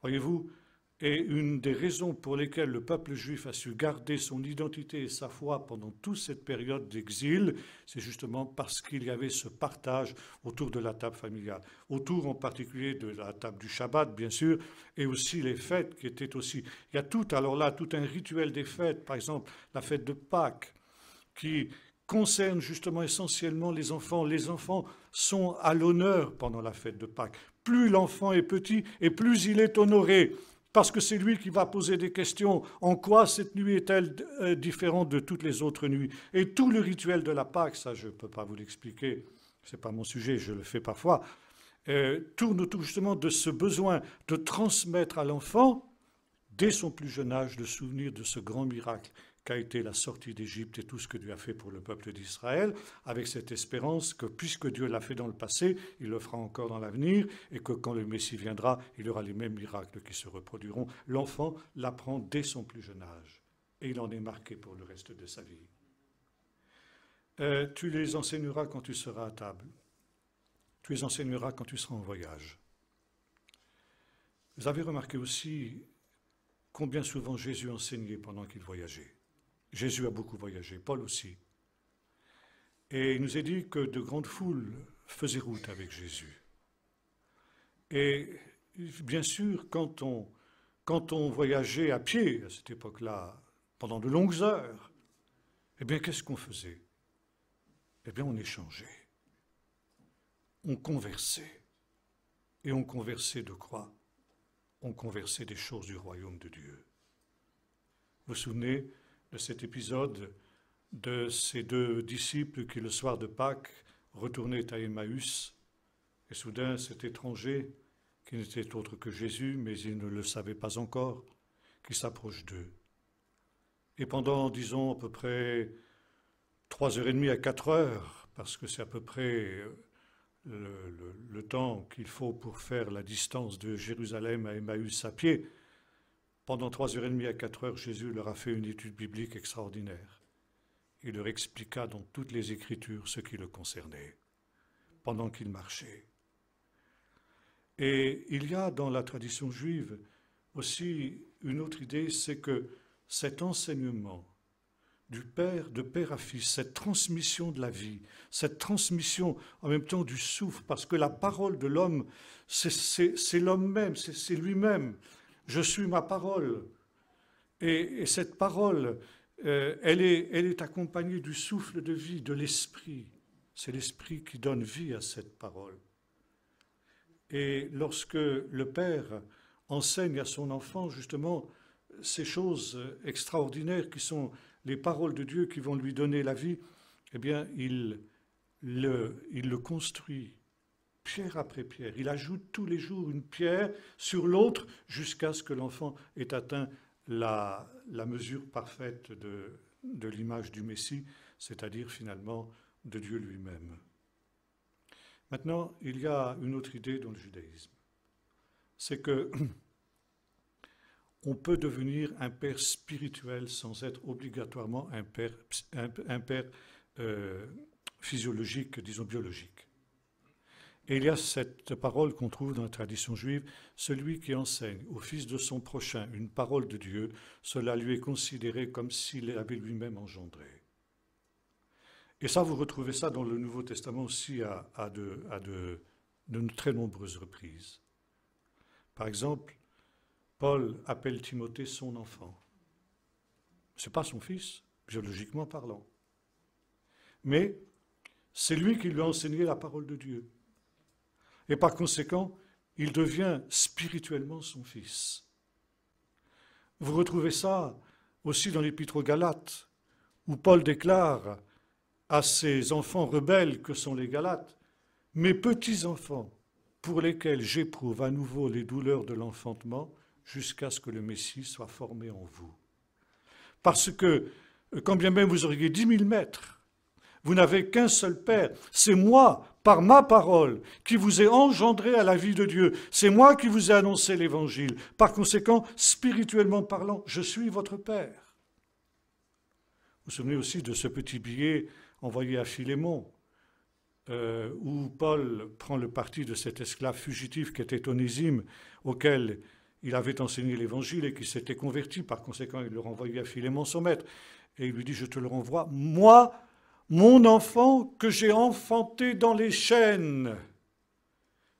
Voyez-vous, et une des raisons pour lesquelles le peuple juif a su garder son identité et sa foi pendant toute cette période d'exil, c'est justement parce qu'il y avait ce partage autour de la table familiale, autour en particulier de la table du Shabbat, bien sûr, et aussi les fêtes qui étaient aussi... Il y a tout un rituel des fêtes, par exemple la fête de Pâques, qui concerne justement essentiellement les enfants. Les enfants sont à l'honneur pendant la fête de Pâques. Plus l'enfant est petit et plus il est honoré, parce que c'est lui qui va poser des questions. En quoi cette nuit est-elle différente de toutes les autres nuits? Et tout le rituel de la Pâque, ça je ne peux pas vous l'expliquer, ce n'est pas mon sujet, je le fais parfois, tourne autour justement de ce besoin de transmettre à l'enfant, dès son plus jeune âge, le souvenir de ce grand miracle qu'a été la sortie d'Égypte et tout ce que Dieu a fait pour le peuple d'Israël, avec cette espérance que puisque Dieu l'a fait dans le passé, il le fera encore dans l'avenir, et que quand le Messie viendra, il y aura les mêmes miracles qui se reproduiront. L'enfant l'apprend dès son plus jeune âge, et il en est marqué pour le reste de sa vie. Tu les enseigneras quand tu seras à table. Tu les enseigneras quand tu seras en voyage. Vous avez remarqué aussi combien souvent Jésus enseignait pendant qu'il voyageait. Jésus a beaucoup voyagé, Paul aussi. Et il nous est dit que de grandes foules faisaient route avec Jésus. Et bien sûr, quand on voyageait à pied, à cette époque-là, pendant de longues heures, eh bien, qu'est-ce qu'on faisait? Eh bien, on échangeait. On conversait. Et on conversait de quoi? On conversait des choses du royaume de Dieu. Vous vous souvenez de cet épisode de ces 2 disciples qui, le soir de Pâques, retournaient à Emmaüs, et soudain cet étranger, qui n'était autre que Jésus, mais ils ne le savaient pas encore, qui s'approche d'eux. Et pendant, disons, à peu près 3h30 à 4h, parce que c'est à peu près le temps qu'il faut pour faire la distance de Jérusalem à Emmaüs à pied, pendant 3h30 à 4h, Jésus leur a fait une étude biblique extraordinaire. Il leur expliqua dans toutes les Écritures ce qui le concernait, pendant qu'il marchait. Et il y a dans la tradition juive aussi une autre idée, c'est que cet enseignement de père à fils, cette transmission de la vie, cette transmission en même temps du souffle, parce que la parole de l'homme, c'est l'homme même, c'est lui-même. Je suis ma parole. Et cette parole, elle est accompagnée du souffle de vie, de l'esprit. C'est l'esprit qui donne vie à cette parole. Et lorsque le père enseigne à son enfant justement ces choses extraordinaires qui sont les paroles de Dieu qui vont lui donner la vie, eh bien, il le construit pierre après pierre. Il ajoute tous les jours une pierre sur l'autre jusqu'à ce que l'enfant ait atteint la mesure parfaite de l'image du Messie, c'est-à-dire finalement de Dieu lui-même. Maintenant, il y a une autre idée dans le judaïsme. C'est que on peut devenir un père spirituel sans être obligatoirement un père physiologique, disons biologique. Et il y a cette parole qu'on trouve dans la tradition juive, celui qui enseigne au fils de son prochain une parole de Dieu, cela lui est considéré comme s'il l'avait lui-même engendré. Et ça, vous retrouvez ça dans le Nouveau Testament aussi à de très nombreuses reprises. Par exemple, Paul appelle Timothée son enfant. Ce n'est pas son fils, biologiquement parlant. Mais c'est lui qui lui a enseigné la parole de Dieu. Et par conséquent, il devient spirituellement son fils. Vous retrouvez ça aussi dans l'Épître aux Galates, où Paul déclare à ces enfants rebelles que sont les Galates, mes petits-enfants, pour lesquels j'éprouve à nouveau les douleurs de l'enfantement, jusqu'à ce que le Messie soit formé en vous. Parce que, quand bien même vous auriez 10 000 maîtres, vous n'avez qu'un seul Père. C'est moi, par ma parole, qui vous ai engendré à la vie de Dieu. C'est moi qui vous ai annoncé l'Évangile. Par conséquent, spirituellement parlant, je suis votre Père. Vous vous souvenez aussi de ce petit billet envoyé à Philémon, où Paul prend le parti de cet esclave fugitif qui était Onésime, auquel il avait enseigné l'Évangile et qui s'était converti. Par conséquent, il le renvoyait à Philémon, son maître. Et il lui dit, je te le renvoie, moi, mon enfant que j'ai enfanté dans les chaînes.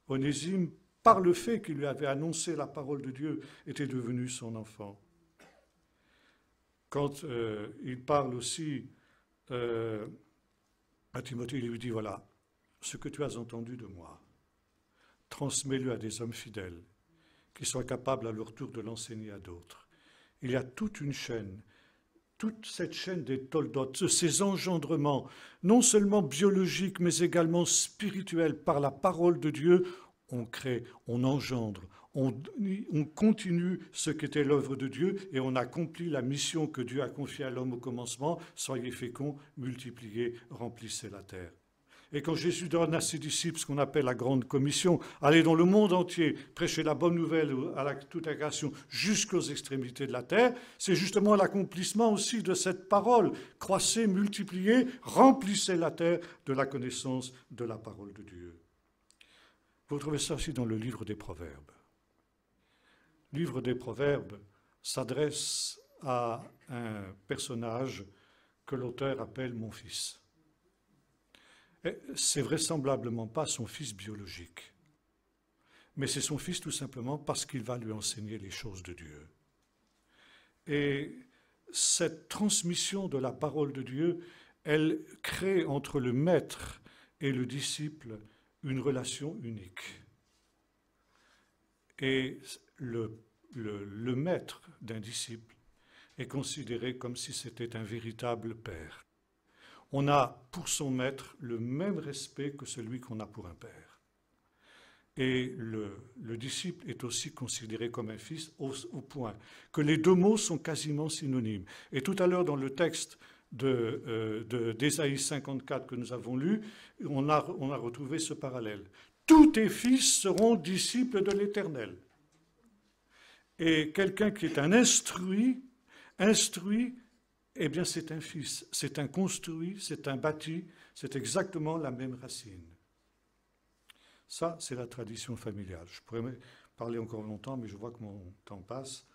Onésime, par le fait qu'il lui avait annoncé la parole de Dieu, était devenu son enfant. Quand il parle aussi à Timothée, il lui dit, voilà, ce que tu as entendu de moi, transmets-le à des hommes fidèles, qui soient capables à leur tour de l'enseigner à d'autres. Il y a toute une chaîne, toute cette chaîne des toldotes, ces engendrements, non seulement biologiques, mais également spirituels, par la parole de Dieu, on crée, on engendre, on continue ce qu'était l'œuvre de Dieu et on accomplit la mission que Dieu a confiée à l'homme au commencement, soyez féconds, multipliez, remplissez la terre. Et quand Jésus donne à ses disciples ce qu'on appelle la grande commission, aller dans le monde entier, prêcher la bonne nouvelle à toute la création jusqu'aux extrémités de la terre, c'est justement l'accomplissement aussi de cette parole. Croissez, multipliez, remplissez la terre de la connaissance de la parole de Dieu. Vous trouvez ça aussi dans le livre des Proverbes. Le livre des Proverbes s'adresse à un personnage que l'auteur appelle mon fils. C'est vraisemblablement pas son fils biologique, mais c'est son fils tout simplement parce qu'il va lui enseigner les choses de Dieu. Et cette transmission de la parole de Dieu, elle crée entre le maître et le disciple une relation unique. Et le maître d'un disciple est considéré comme si c'était un véritable père. On a pour son maître le même respect que celui qu'on a pour un père. Et le disciple est aussi considéré comme un fils au point que les deux mots sont quasiment synonymes. Et tout à l'heure, dans le texte d'Ésaïe 54 que nous avons lu, on a retrouvé ce parallèle. Tous tes fils seront disciples de l'Éternel. Et quelqu'un qui est un instruit, eh bien c'est un fils, c'est un construit, c'est un bâti, c'est exactement la même racine. Ça, c'est la tradition familiale. Je pourrais parler encore longtemps, mais je vois que mon temps passe.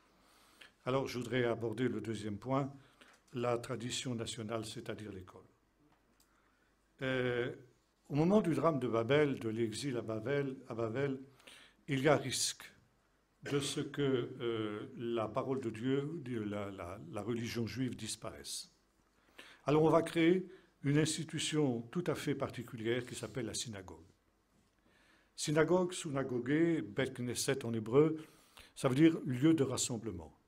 Alors, je voudrais aborder le deuxième point, la tradition nationale, c'est-à-dire l'école. Au moment du drame de Babel, de l'exil à Babel, il y a risque de ce que la parole de Dieu, la religion juive disparaisse. Alors on va créer une institution tout à fait particulière qui s'appelle la synagogue. Synagogue, synagogé, Bet Knesset en hébreu, ça veut dire lieu de rassemblement.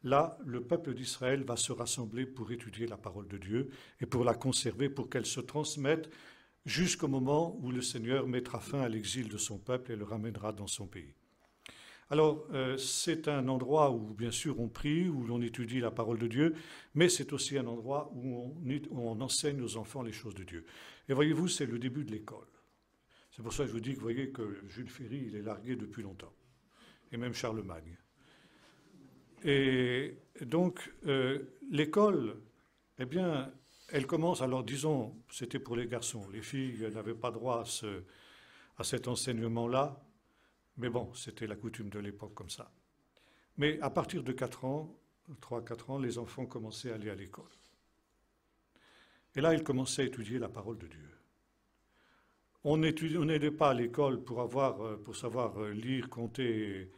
Là, le peuple d'Israël va se rassembler pour étudier la parole de Dieu et pour la conserver, pour qu'elle se transmette jusqu'au moment où le Seigneur mettra fin à l'exil de son peuple et le ramènera dans son pays. Alors, c'est un endroit où, bien sûr, on prie, où l'on étudie la parole de Dieu, mais c'est aussi un endroit où on enseigne aux enfants les choses de Dieu. Et voyez-vous, c'est le début de l'école. C'est pour ça que je vous dis que vous voyez que Jules Ferry, il est largué depuis longtemps, et même Charlemagne. Et donc, l'école, eh bien, elle commence, alors disons, c'était pour les garçons, les filles n'avaient pas droit à cet enseignement-là, mais bon, c'était la coutume de l'époque comme ça. Mais à partir de 4 ans, 3-4 ans, les enfants commençaient à aller à l'école. Et là, ils commençaient à étudier la parole de Dieu. On n'allait pas à l'école pour savoir lire, compter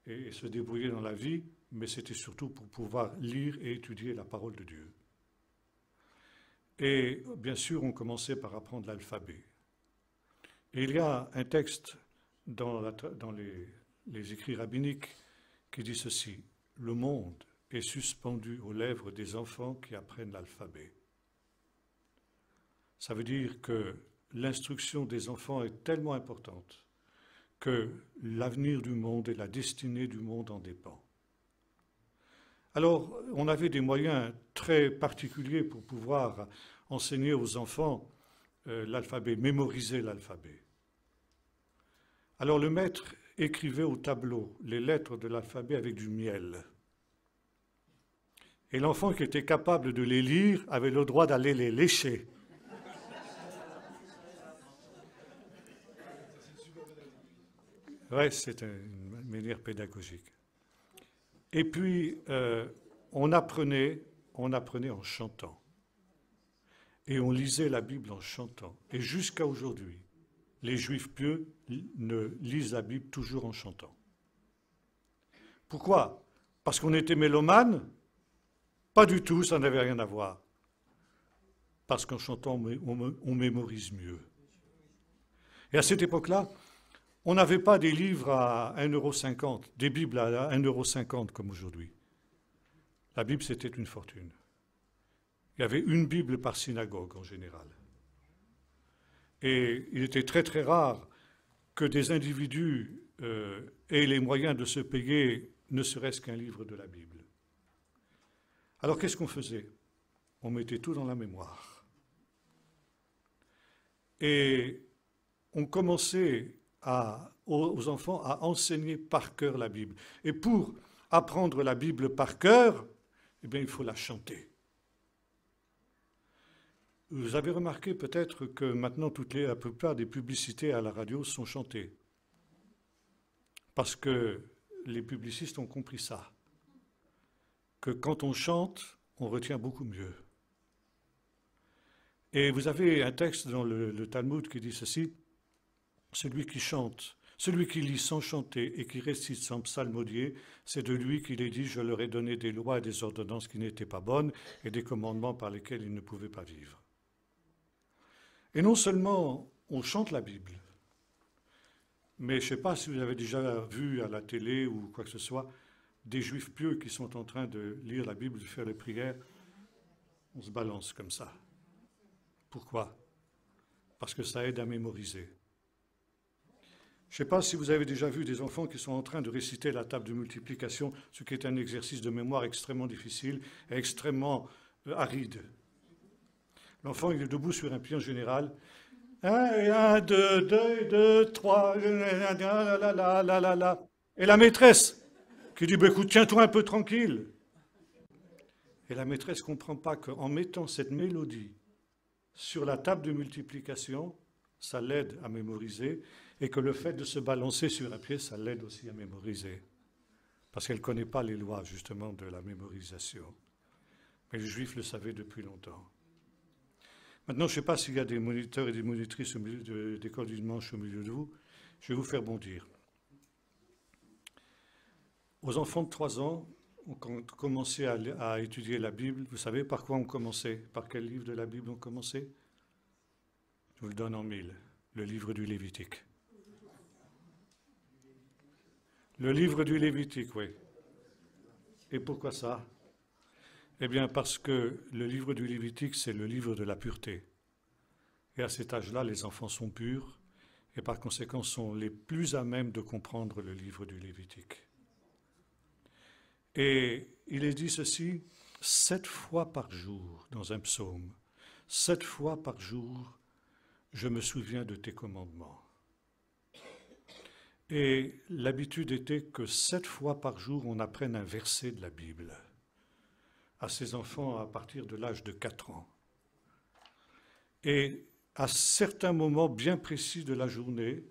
et se débrouiller dans la vie, mais c'était surtout pour pouvoir lire et étudier la parole de Dieu. Et bien sûr, on commençait par apprendre l'alphabet. Et il y a un texte dans les écrits rabbiniques qui dit ceci. le monde est suspendu aux lèvres des enfants qui apprennent l'alphabet. Ça veut dire que l'instruction des enfants est tellement importante que l'avenir du monde et la destinée du monde en dépend. Alors, on avait des moyens très particuliers pour pouvoir enseigner aux enfants l'alphabet, mémoriser l'alphabet. Alors le maître écrivait au tableau les lettres de l'alphabet avec du miel. Et l'enfant qui était capable de les lire avait le droit d'aller les lécher. Oui, c'est une manière pédagogique. Et puis, on apprenait en chantant. Et on lisait la Bible en chantant. Et jusqu'à aujourd'hui, les Juifs pieux ne lisent la Bible toujours en chantant. Pourquoi? Parce qu'on était mélomanes? Pas du tout, ça n'avait rien à voir. Parce qu'en chantant, on mémorise mieux. Et à cette époque-là, on n'avait pas des livres à 1,50 €, des Bibles à 1,50 € comme aujourd'hui. La Bible, c'était une fortune. Il y avait une Bible par synagogue en général. Et il était très très rare que des individus aient les moyens de se payer ne serait-ce qu'un livre de la Bible. Alors qu'est-ce qu'on faisait? On mettait tout dans la mémoire. Et on commençait aux enfants à enseigner par cœur la Bible. Et pour apprendre la Bible par cœur, eh bien, il faut la chanter. Vous avez remarqué peut-être que maintenant, la plupart des publicités à la radio sont chantées. Parce que les publicistes ont compris ça. Que quand on chante, on retient beaucoup mieux. Et vous avez un texte dans le Talmud qui dit ceci: celui qui chante, celui qui lit sans chanter et qui récite sans psalmodier, c'est de lui qu'il est dit: je leur ai donné des lois et des ordonnances qui n'étaient pas bonnes et des commandements par lesquels ils ne pouvaient pas vivre. Et non seulement on chante la Bible, mais je ne sais pas si vous avez déjà vu à la télé ou quoi que ce soit, des Juifs pieux qui sont en train de lire la Bible, de faire les prières, on se balance comme ça. Pourquoi? Parce que ça aide à mémoriser. Je ne sais pas si vous avez déjà vu des enfants qui sont en train de réciter la table de multiplication, ce qui est un exercice de mémoire extrêmement difficile et extrêmement aride. L'enfant, il est debout sur un pied en général. 1, 2, 2, 3, la. Et la maîtresse qui dit: écoute, tiens-toi un peu tranquille. Et la maîtresse ne comprend pas qu'en mettant cette mélodie sur la table de multiplication, ça l'aide à mémoriser, et que le fait de se balancer sur un pied, ça l'aide aussi à mémoriser. Parce qu'elle ne connaît pas les lois, justement, de la mémorisation. Mais les Juifs le savaient depuis longtemps. Maintenant, je ne sais pas s'il y a des moniteurs et des monitrices d'école du dimanche au milieu de vous. Je vais vous faire bondir. Aux enfants de 3 ans, on commençait à étudier la Bible. Vous savez par quoi on commençait? Par quel livre de la Bible on commençait? Je vous le donne en 1000. Le livre du Lévitique. Le livre du Lévitique, oui. Et pourquoi ça? Eh bien, parce que le livre du Lévitique, c'est le livre de la pureté. Et à cet âge-là, les enfants sont purs et par conséquent sont les plus à même de comprendre le livre du Lévitique. Et il est dit ceci: 7 fois par jour dans un psaume, 7 fois par jour, je me souviens de tes commandements. Et l'habitude était que 7 fois par jour, on apprenne un verset de la Bible à ses enfants à partir de l'âge de 4 ans. Et à certains moments bien précis de la journée,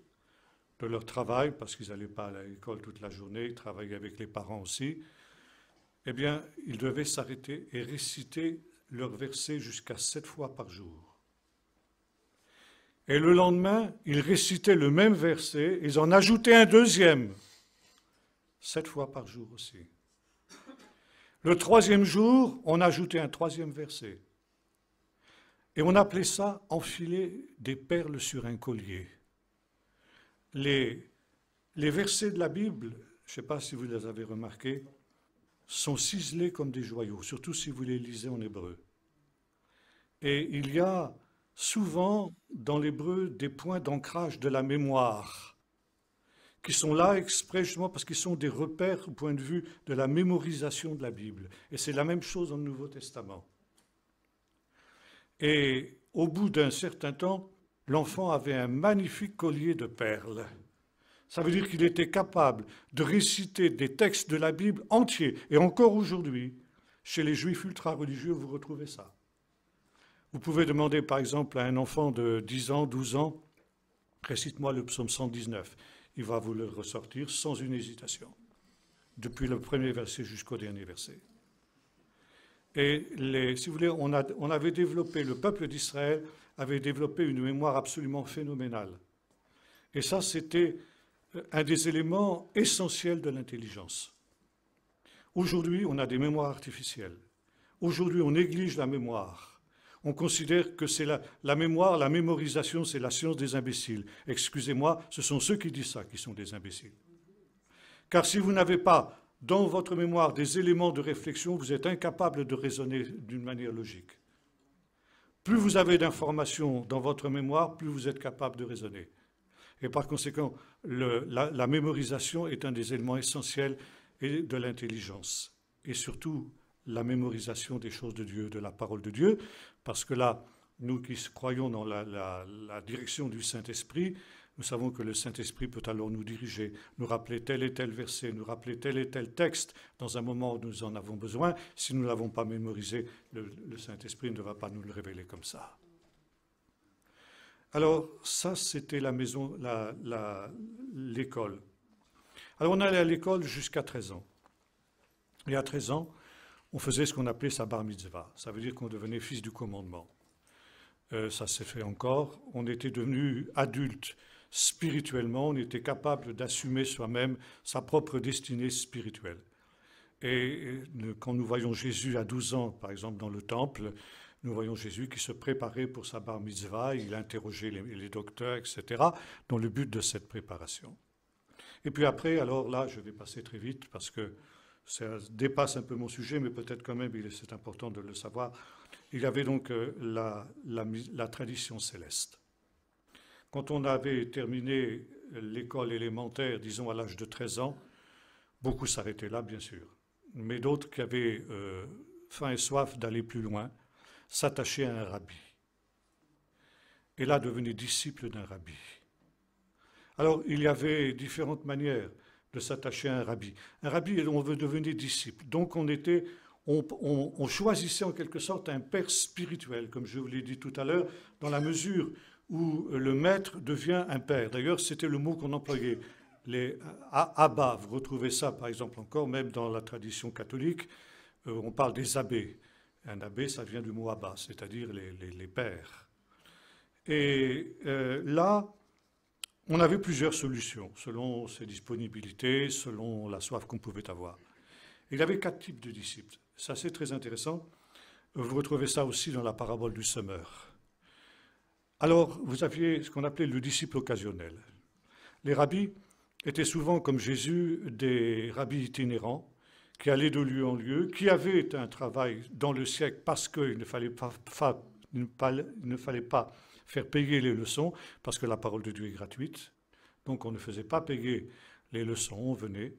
de leur travail, parce qu'ils n'allaient pas à l'école toute la journée, ils travaillaient avec les parents aussi, eh bien, ils devaient s'arrêter et réciter leur verset jusqu'à 7 fois par jour. Et le lendemain, ils récitaient le même verset, ils en ajoutaient un deuxième, 7 fois par jour aussi. Le 3e jour, on ajoutait un 3e verset. Et on appelait ça « enfiler des perles sur un collier ». Les versets de la Bible, je ne sais pas si vous les avez remarqués, sont ciselés comme des joyaux, surtout si vous les lisez en hébreu. Et il y a souvent dans l'hébreu des points d'ancrage de la mémoire qui sont là expressément parce qu'ils sont des repères au point de vue de la mémorisation de la Bible. Et c'est la même chose dans le Nouveau Testament. Et au bout d'un certain temps, l'enfant avait un magnifique collier de perles. Ça veut dire qu'il était capable de réciter des textes de la Bible entiers. Et encore aujourd'hui, chez les juifs ultra-religieux, vous retrouvez ça. Vous pouvez demander par exemple à un enfant de 10 ans, 12 ans, récite-moi le psaume 119. Il va vous le ressortir sans une hésitation, depuis le premier verset jusqu'au dernier verset. Et si vous voulez, on avait développé, le peuple d'Israël avait développé une mémoire absolument phénoménale. Et ça, c'était un des éléments essentiels de l'intelligence. Aujourd'hui, on a des mémoires artificielles. Aujourd'hui, on néglige la mémoire. On considère que c'est la mémoire, la mémorisation, c'est la science des imbéciles. Excusez-moi, ce sont ceux qui disent ça qui sont des imbéciles. Car si vous n'avez pas dans votre mémoire des éléments de réflexion, vous êtes incapable de raisonner d'une manière logique. Plus vous avez d'informations dans votre mémoire, plus vous êtes capable de raisonner. Et par conséquent, la mémorisation est un des éléments essentiels de l'intelligence. Et surtout, la mémorisation des choses de Dieu, de la parole de Dieu, parce que là, nous qui croyons dans la direction du Saint-Esprit, nous savons que le Saint-Esprit peut alors nous diriger, nous rappeler tel et tel verset, nous rappeler tel et tel texte dans un moment où nous en avons besoin. Si nous ne l'avons pas mémorisé, le Saint-Esprit ne va pas nous le révéler comme ça. Alors, ça, c'était la maison, l'école. Alors, on allait à l'école jusqu'à 13 ans. Et à 13 ans, on faisait ce qu'on appelait sa bar mitzvah. Ça veut dire qu'on devenait fils du commandement. Ça s'est fait encore. On était devenu adulte spirituellement. On était capable d'assumer soi-même sa propre destinée spirituelle. Et quand nous voyons Jésus à 12 ans, par exemple, dans le temple, nous voyons Jésus qui se préparait pour sa bar mitzvah. Il interrogeait les docteurs, etc., dans le but de cette préparation. Et puis après, alors là, je vais passer très vite parce que ça dépasse un peu mon sujet, mais peut-être quand même c'est important de le savoir. Il y avait donc la tradition céleste. Quand on avait terminé l'école élémentaire, disons à l'âge de 13 ans, beaucoup s'arrêtaient là, bien sûr. Mais d'autres qui avaient faim et soif d'aller plus loin, s'attachaient à un rabbi. Et là, devenaient disciples d'un rabbi. Alors, il y avait différentes manières de s'attacher à un rabbi. Un rabbi, on veut devenir disciple. Donc, on choisissait en quelque sorte un père spirituel, comme je vous l'ai dit tout à l'heure, dans la mesure où le maître devient un père. D'ailleurs, c'était le mot qu'on employait. Les abbas, vous retrouvez ça, par exemple, encore, même dans la tradition catholique, on parle des abbés. Un abbé, ça vient du mot abba, c'est-à-dire les pères. Et là, on avait plusieurs solutions, selon ses disponibilités, selon la soif qu'on pouvait avoir. Il y avait 4 types de disciples. Ça, c'est très intéressant. Vous retrouvez ça aussi dans la parabole du semeur. Alors, vous aviez ce qu'on appelait le disciple occasionnel. Les rabbis étaient souvent, comme Jésus, des rabbis itinérants, qui allaient de lieu en lieu, qui avaient un travail dans le siècle parce qu'il ne fallait pas faire payer les leçons, parce que la parole de Dieu est gratuite. Donc on ne faisait pas payer les leçons, on venait.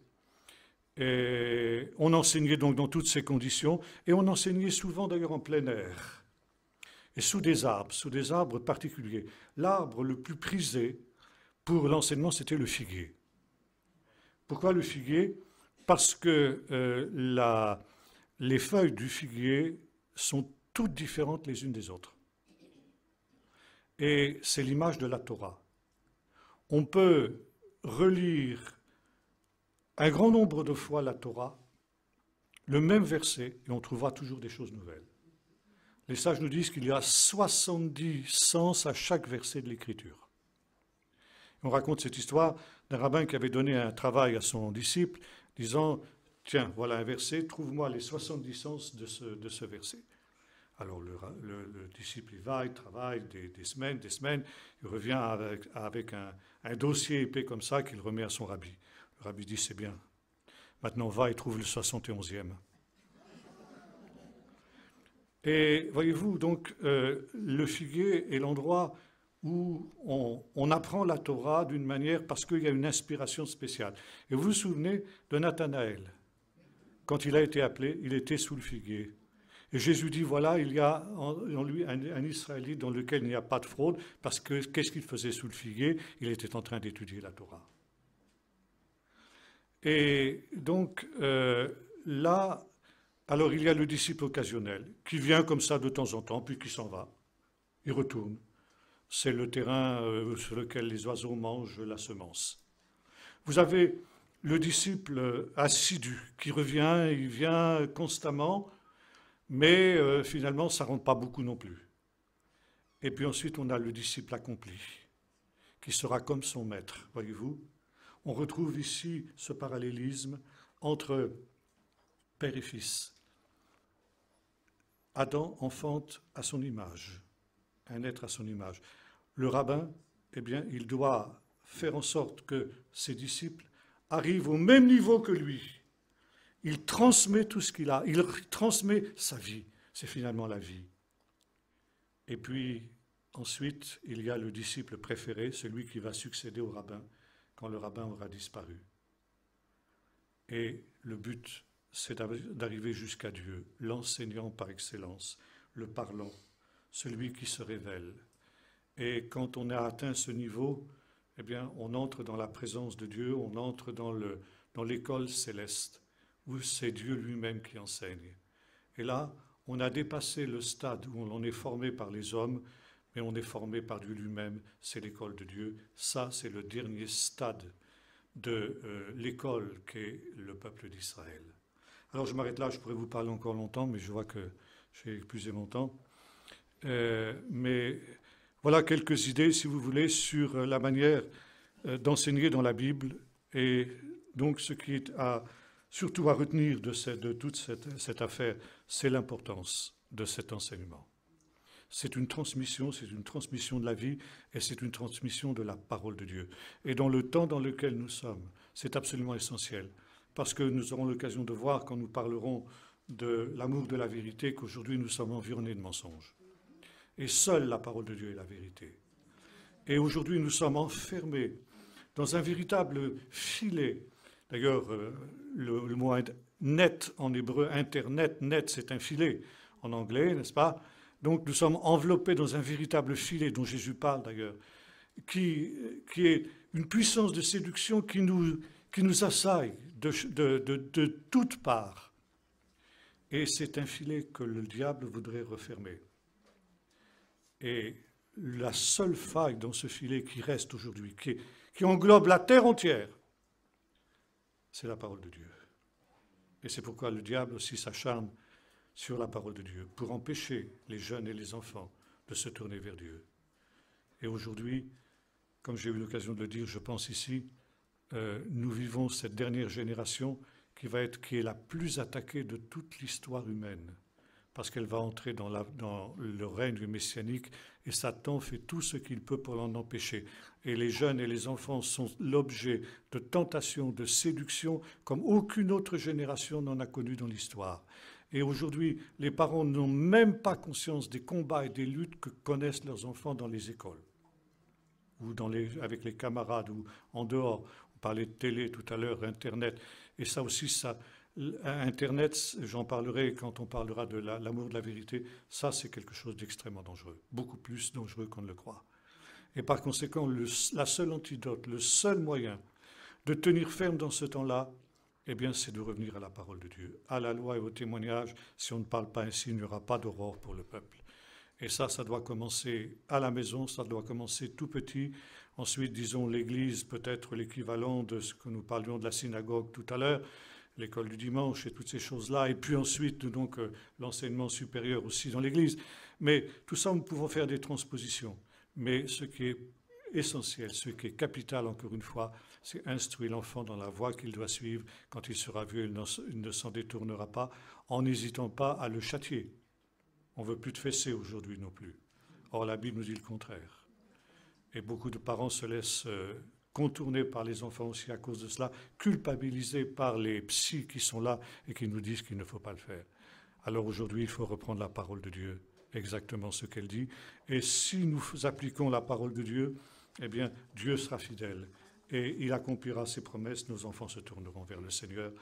Et on enseignait donc dans toutes ces conditions, et on enseignait souvent d'ailleurs en plein air, et sous des arbres particuliers. L'arbre le plus prisé pour l'enseignement, c'était le figuier. Pourquoi le figuier ? Parce que les feuilles du figuier sont toutes différentes les unes des autres. Et c'est l'image de la Torah. On peut relire un grand nombre de fois la Torah, le même verset, et on trouvera toujours des choses nouvelles. Les sages nous disent qu'il y a 70 sens à chaque verset de l'Écriture. On raconte cette histoire d'un rabbin qui avait donné un travail à son disciple, disant « Tiens, voilà un verset, trouve-moi les 70 sens de ce verset. » Alors le disciple, il va, il travaille des semaines, il revient avec un dossier épais comme ça qu'il remet à son rabbi. Le rabbi dit, c'est bien, Maintenant, va et trouve le 71e. Et voyez-vous, donc, le figuier est l'endroit où on apprend la Torah d'une manière parce qu'il y a une inspiration spéciale. Et vous vous souvenez de Nathanaël. Quand il a été appelé, il était sous le figuier. Et Jésus dit, voilà, il y a en lui un Israélite dans lequel il n'y a pas de fraude, parce que qu'est-ce qu'il faisait sous le figuier? Il était en train d'étudier la Torah. Et donc, là, alors il y a le disciple occasionnel, qui vient comme ça de temps en temps, puis qui s'en va. Il retourne. C'est le terrain sur lequel les oiseaux mangent la semence. Vous avez le disciple assidu qui revient, il vient constamment, mais finalement ça ne rentre pas beaucoup non plus. Et puis ensuite on a le disciple accompli, qui sera comme son maître, voyez-vous. On retrouve ici ce parallélisme entre père et fils. Adam enfante à son image, un être à son image. Le rabbin, eh bien, il doit faire en sorte que ses disciples arrivent au même niveau que lui. Il transmet tout ce qu'il a, il transmet sa vie, c'est finalement la vie. Et puis, ensuite, il y a le disciple préféré, celui qui va succéder au rabbin, quand le rabbin aura disparu. Et le but, c'est d'arriver jusqu'à Dieu, l'enseignant par excellence, le parlant, celui qui se révèle. Et quand on a atteint ce niveau, eh bien, on entre dans la présence de Dieu, on entre dans l'école céleste, où c'est Dieu lui-même qui enseigne. Et là, on a dépassé le stade où on est formé par les hommes, mais on est formé par Dieu lui-même, c'est l'école de Dieu. Ça, c'est le dernier stade de l'école qu'est le peuple d'Israël. Alors je m'arrête là, je pourrais vous parler encore longtemps, mais je vois que j'ai épuisé mon temps. Mais voilà quelques idées, si vous voulez, sur la manière d'enseigner dans la Bible. Et donc ce qui est surtout à retenir de toute cette affaire, c'est l'importance de cet enseignement. C'est une transmission de la vie et c'est une transmission de la parole de Dieu. Et dans le temps dans lequel nous sommes, c'est absolument essentiel. Parce que nous aurons l'occasion de voir quand nous parlerons de l'amour de la vérité qu'aujourd'hui nous sommes environnés de mensonges. Et seule la parole de Dieu est la vérité. Et aujourd'hui nous sommes enfermés dans un véritable filet. D'ailleurs, le mot net en hébreu, internet, net, c'est un filet en anglais, n'est-ce pas? Donc nous sommes enveloppés dans un véritable filet dont Jésus parle d'ailleurs, qui est une puissance de séduction qui nous assaille de toutes parts. Et c'est un filet que le diable voudrait refermer. Et la seule faille dans ce filet qui reste aujourd'hui, qui englobe la terre entière, c'est la parole de Dieu. Et c'est pourquoi le diable aussi s'acharne sur la parole de Dieu, pour empêcher les jeunes et les enfants de se tourner vers Dieu. Et aujourd'hui, comme j'ai eu l'occasion de le dire, je pense ici, nous vivons cette dernière génération qui est la plus attaquée de toute l'histoire humaine, parce qu'elle va entrer dans le règne messianique, et Satan fait tout ce qu'il peut pour l'en empêcher. Et les jeunes et les enfants sont l'objet de tentations, de séductions, comme aucune autre génération n'en a connu dans l'histoire. Et aujourd'hui, les parents n'ont même pas conscience des combats et des luttes que connaissent leurs enfants dans les écoles, ou avec les camarades, ou en dehors. On parlait de télé tout à l'heure, Internet. Et ça aussi, Internet, j'en parlerai quand on parlera de l'amour de la vérité, ça c'est quelque chose d'extrêmement dangereux, beaucoup plus dangereux qu'on ne le croit. Et par conséquent, la seule antidote, le seul moyen de tenir ferme dans ce temps-là, eh bien, c'est de revenir à la parole de Dieu, à la loi et au témoignage. Si on ne parle pas ainsi, il n'y aura pas d'aurore pour le peuple. Et ça doit commencer à la maison, ça doit commencer tout petit. Ensuite, disons, l'Église peut être l'équivalent de ce que nous parlions de la synagogue tout à l'heure, l'école du dimanche et toutes ces choses-là. Et puis ensuite, donc, l'enseignement supérieur aussi dans l'Église. Mais tout ça, nous pouvons faire des transpositions. Mais ce qui est essentiel, ce qui est capital, encore une fois, c'est instruire l'enfant dans la voie qu'il doit suivre. Quand il sera vieux, il ne s'en détournera pas, en n'hésitant pas à le châtier. On ne veut plus de fessées aujourd'hui non plus. Or, la Bible nous dit le contraire. Et beaucoup de parents se laissent contournés par les enfants aussi à cause de cela, culpabilisés par les psys qui sont là et qui nous disent qu'il ne faut pas le faire. Alors aujourd'hui, il faut reprendre la parole de Dieu, exactement ce qu'elle dit. Et si nous appliquons la parole de Dieu, eh bien, Dieu sera fidèle et il accomplira ses promesses, nos enfants se tourneront vers le Seigneur.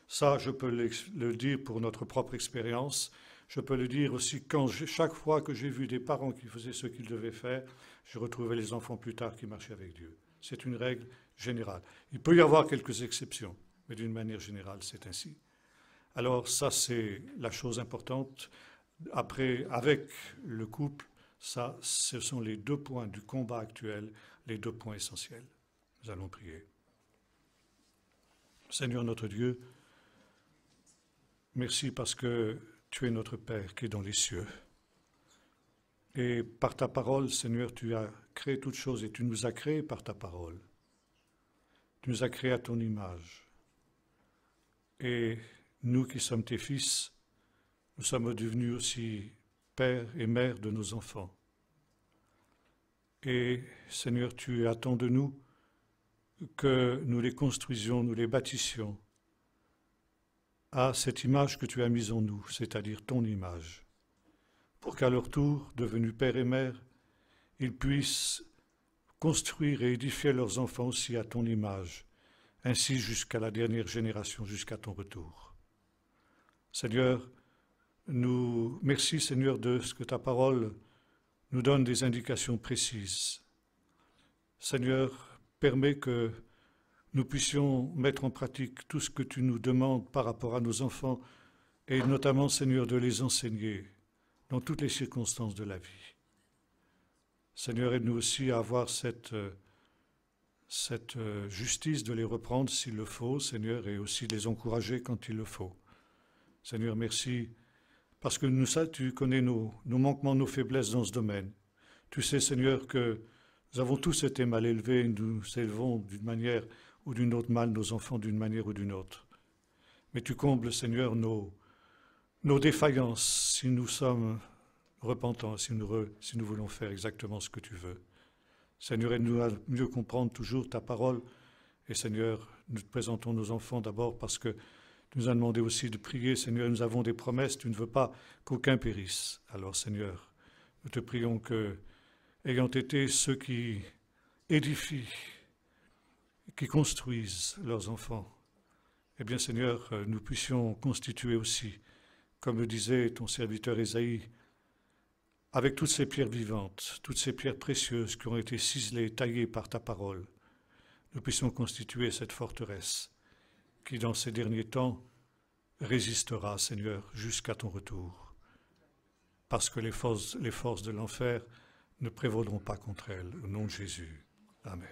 Ça, je peux le dire pour notre propre expérience. Je peux le dire aussi chaque fois que j'ai vu des parents qui faisaient ce qu'ils devaient faire, je retrouvais les enfants plus tard qui marchaient avec Dieu. C'est une règle générale. Il peut y avoir quelques exceptions, mais d'une manière générale, c'est ainsi. Alors ça, c'est la chose importante. Après, avec le couple, ça, ce sont les 2 points du combat actuel, les 2 points essentiels. Nous allons prier. Seigneur notre Dieu, merci parce que tu es notre Père qui est dans les cieux. Et par ta parole, Seigneur, tu as créé toutes choses et tu nous as créés par ta parole. Tu nous as créés à ton image. Et nous qui sommes tes fils, nous sommes devenus aussi pères et mères de nos enfants. Et Seigneur, tu attends de nous que nous les construisions, nous les bâtissions à cette image que tu as mise en nous, c'est-à-dire ton image, pour qu'à leur tour, devenus pères et mères, ils puissent construire et édifier leurs enfants aussi à ton image, ainsi jusqu'à la dernière génération, jusqu'à ton retour. Seigneur, merci Seigneur de ce que ta parole nous donne des indications précises. Seigneur, permets que nous puissions mettre en pratique tout ce que tu nous demandes par rapport à nos enfants et notamment, Seigneur, de les enseigner dans toutes les circonstances de la vie. Seigneur, aide-nous aussi à avoir cette justice de les reprendre s'il le faut, Seigneur, et aussi de les encourager quand il le faut. Seigneur, merci, parce que tu connais nos manquements, nos faiblesses dans ce domaine. Tu sais, Seigneur, que nous avons tous été mal élevés, nous élevons d'une manière ou d'une autre mal nos enfants d'une manière ou d'une autre. Mais tu combles, Seigneur, nos défaillances si nous sommes repentants, si nous voulons faire exactement ce que tu veux. Seigneur, aide-nous à mieux comprendre toujours ta parole. Et Seigneur, nous te présentons nos enfants d'abord parce que tu nous as demandé aussi de prier. Seigneur, nous avons des promesses, tu ne veux pas qu'aucun périsse. Alors Seigneur, nous te prions que, ayant été ceux qui édifient, qui construisent leurs enfants, eh bien Seigneur, nous puissions constituer aussi, comme le disait ton serviteur Ésaïe, avec toutes ces pierres vivantes, toutes ces pierres précieuses qui ont été ciselées, taillées par ta parole, nous puissions constituer cette forteresse qui, dans ces derniers temps, résistera, Seigneur, jusqu'à ton retour, parce que les forces de l'enfer ne prévaudront pas contre elle. Au nom de Jésus. Amen.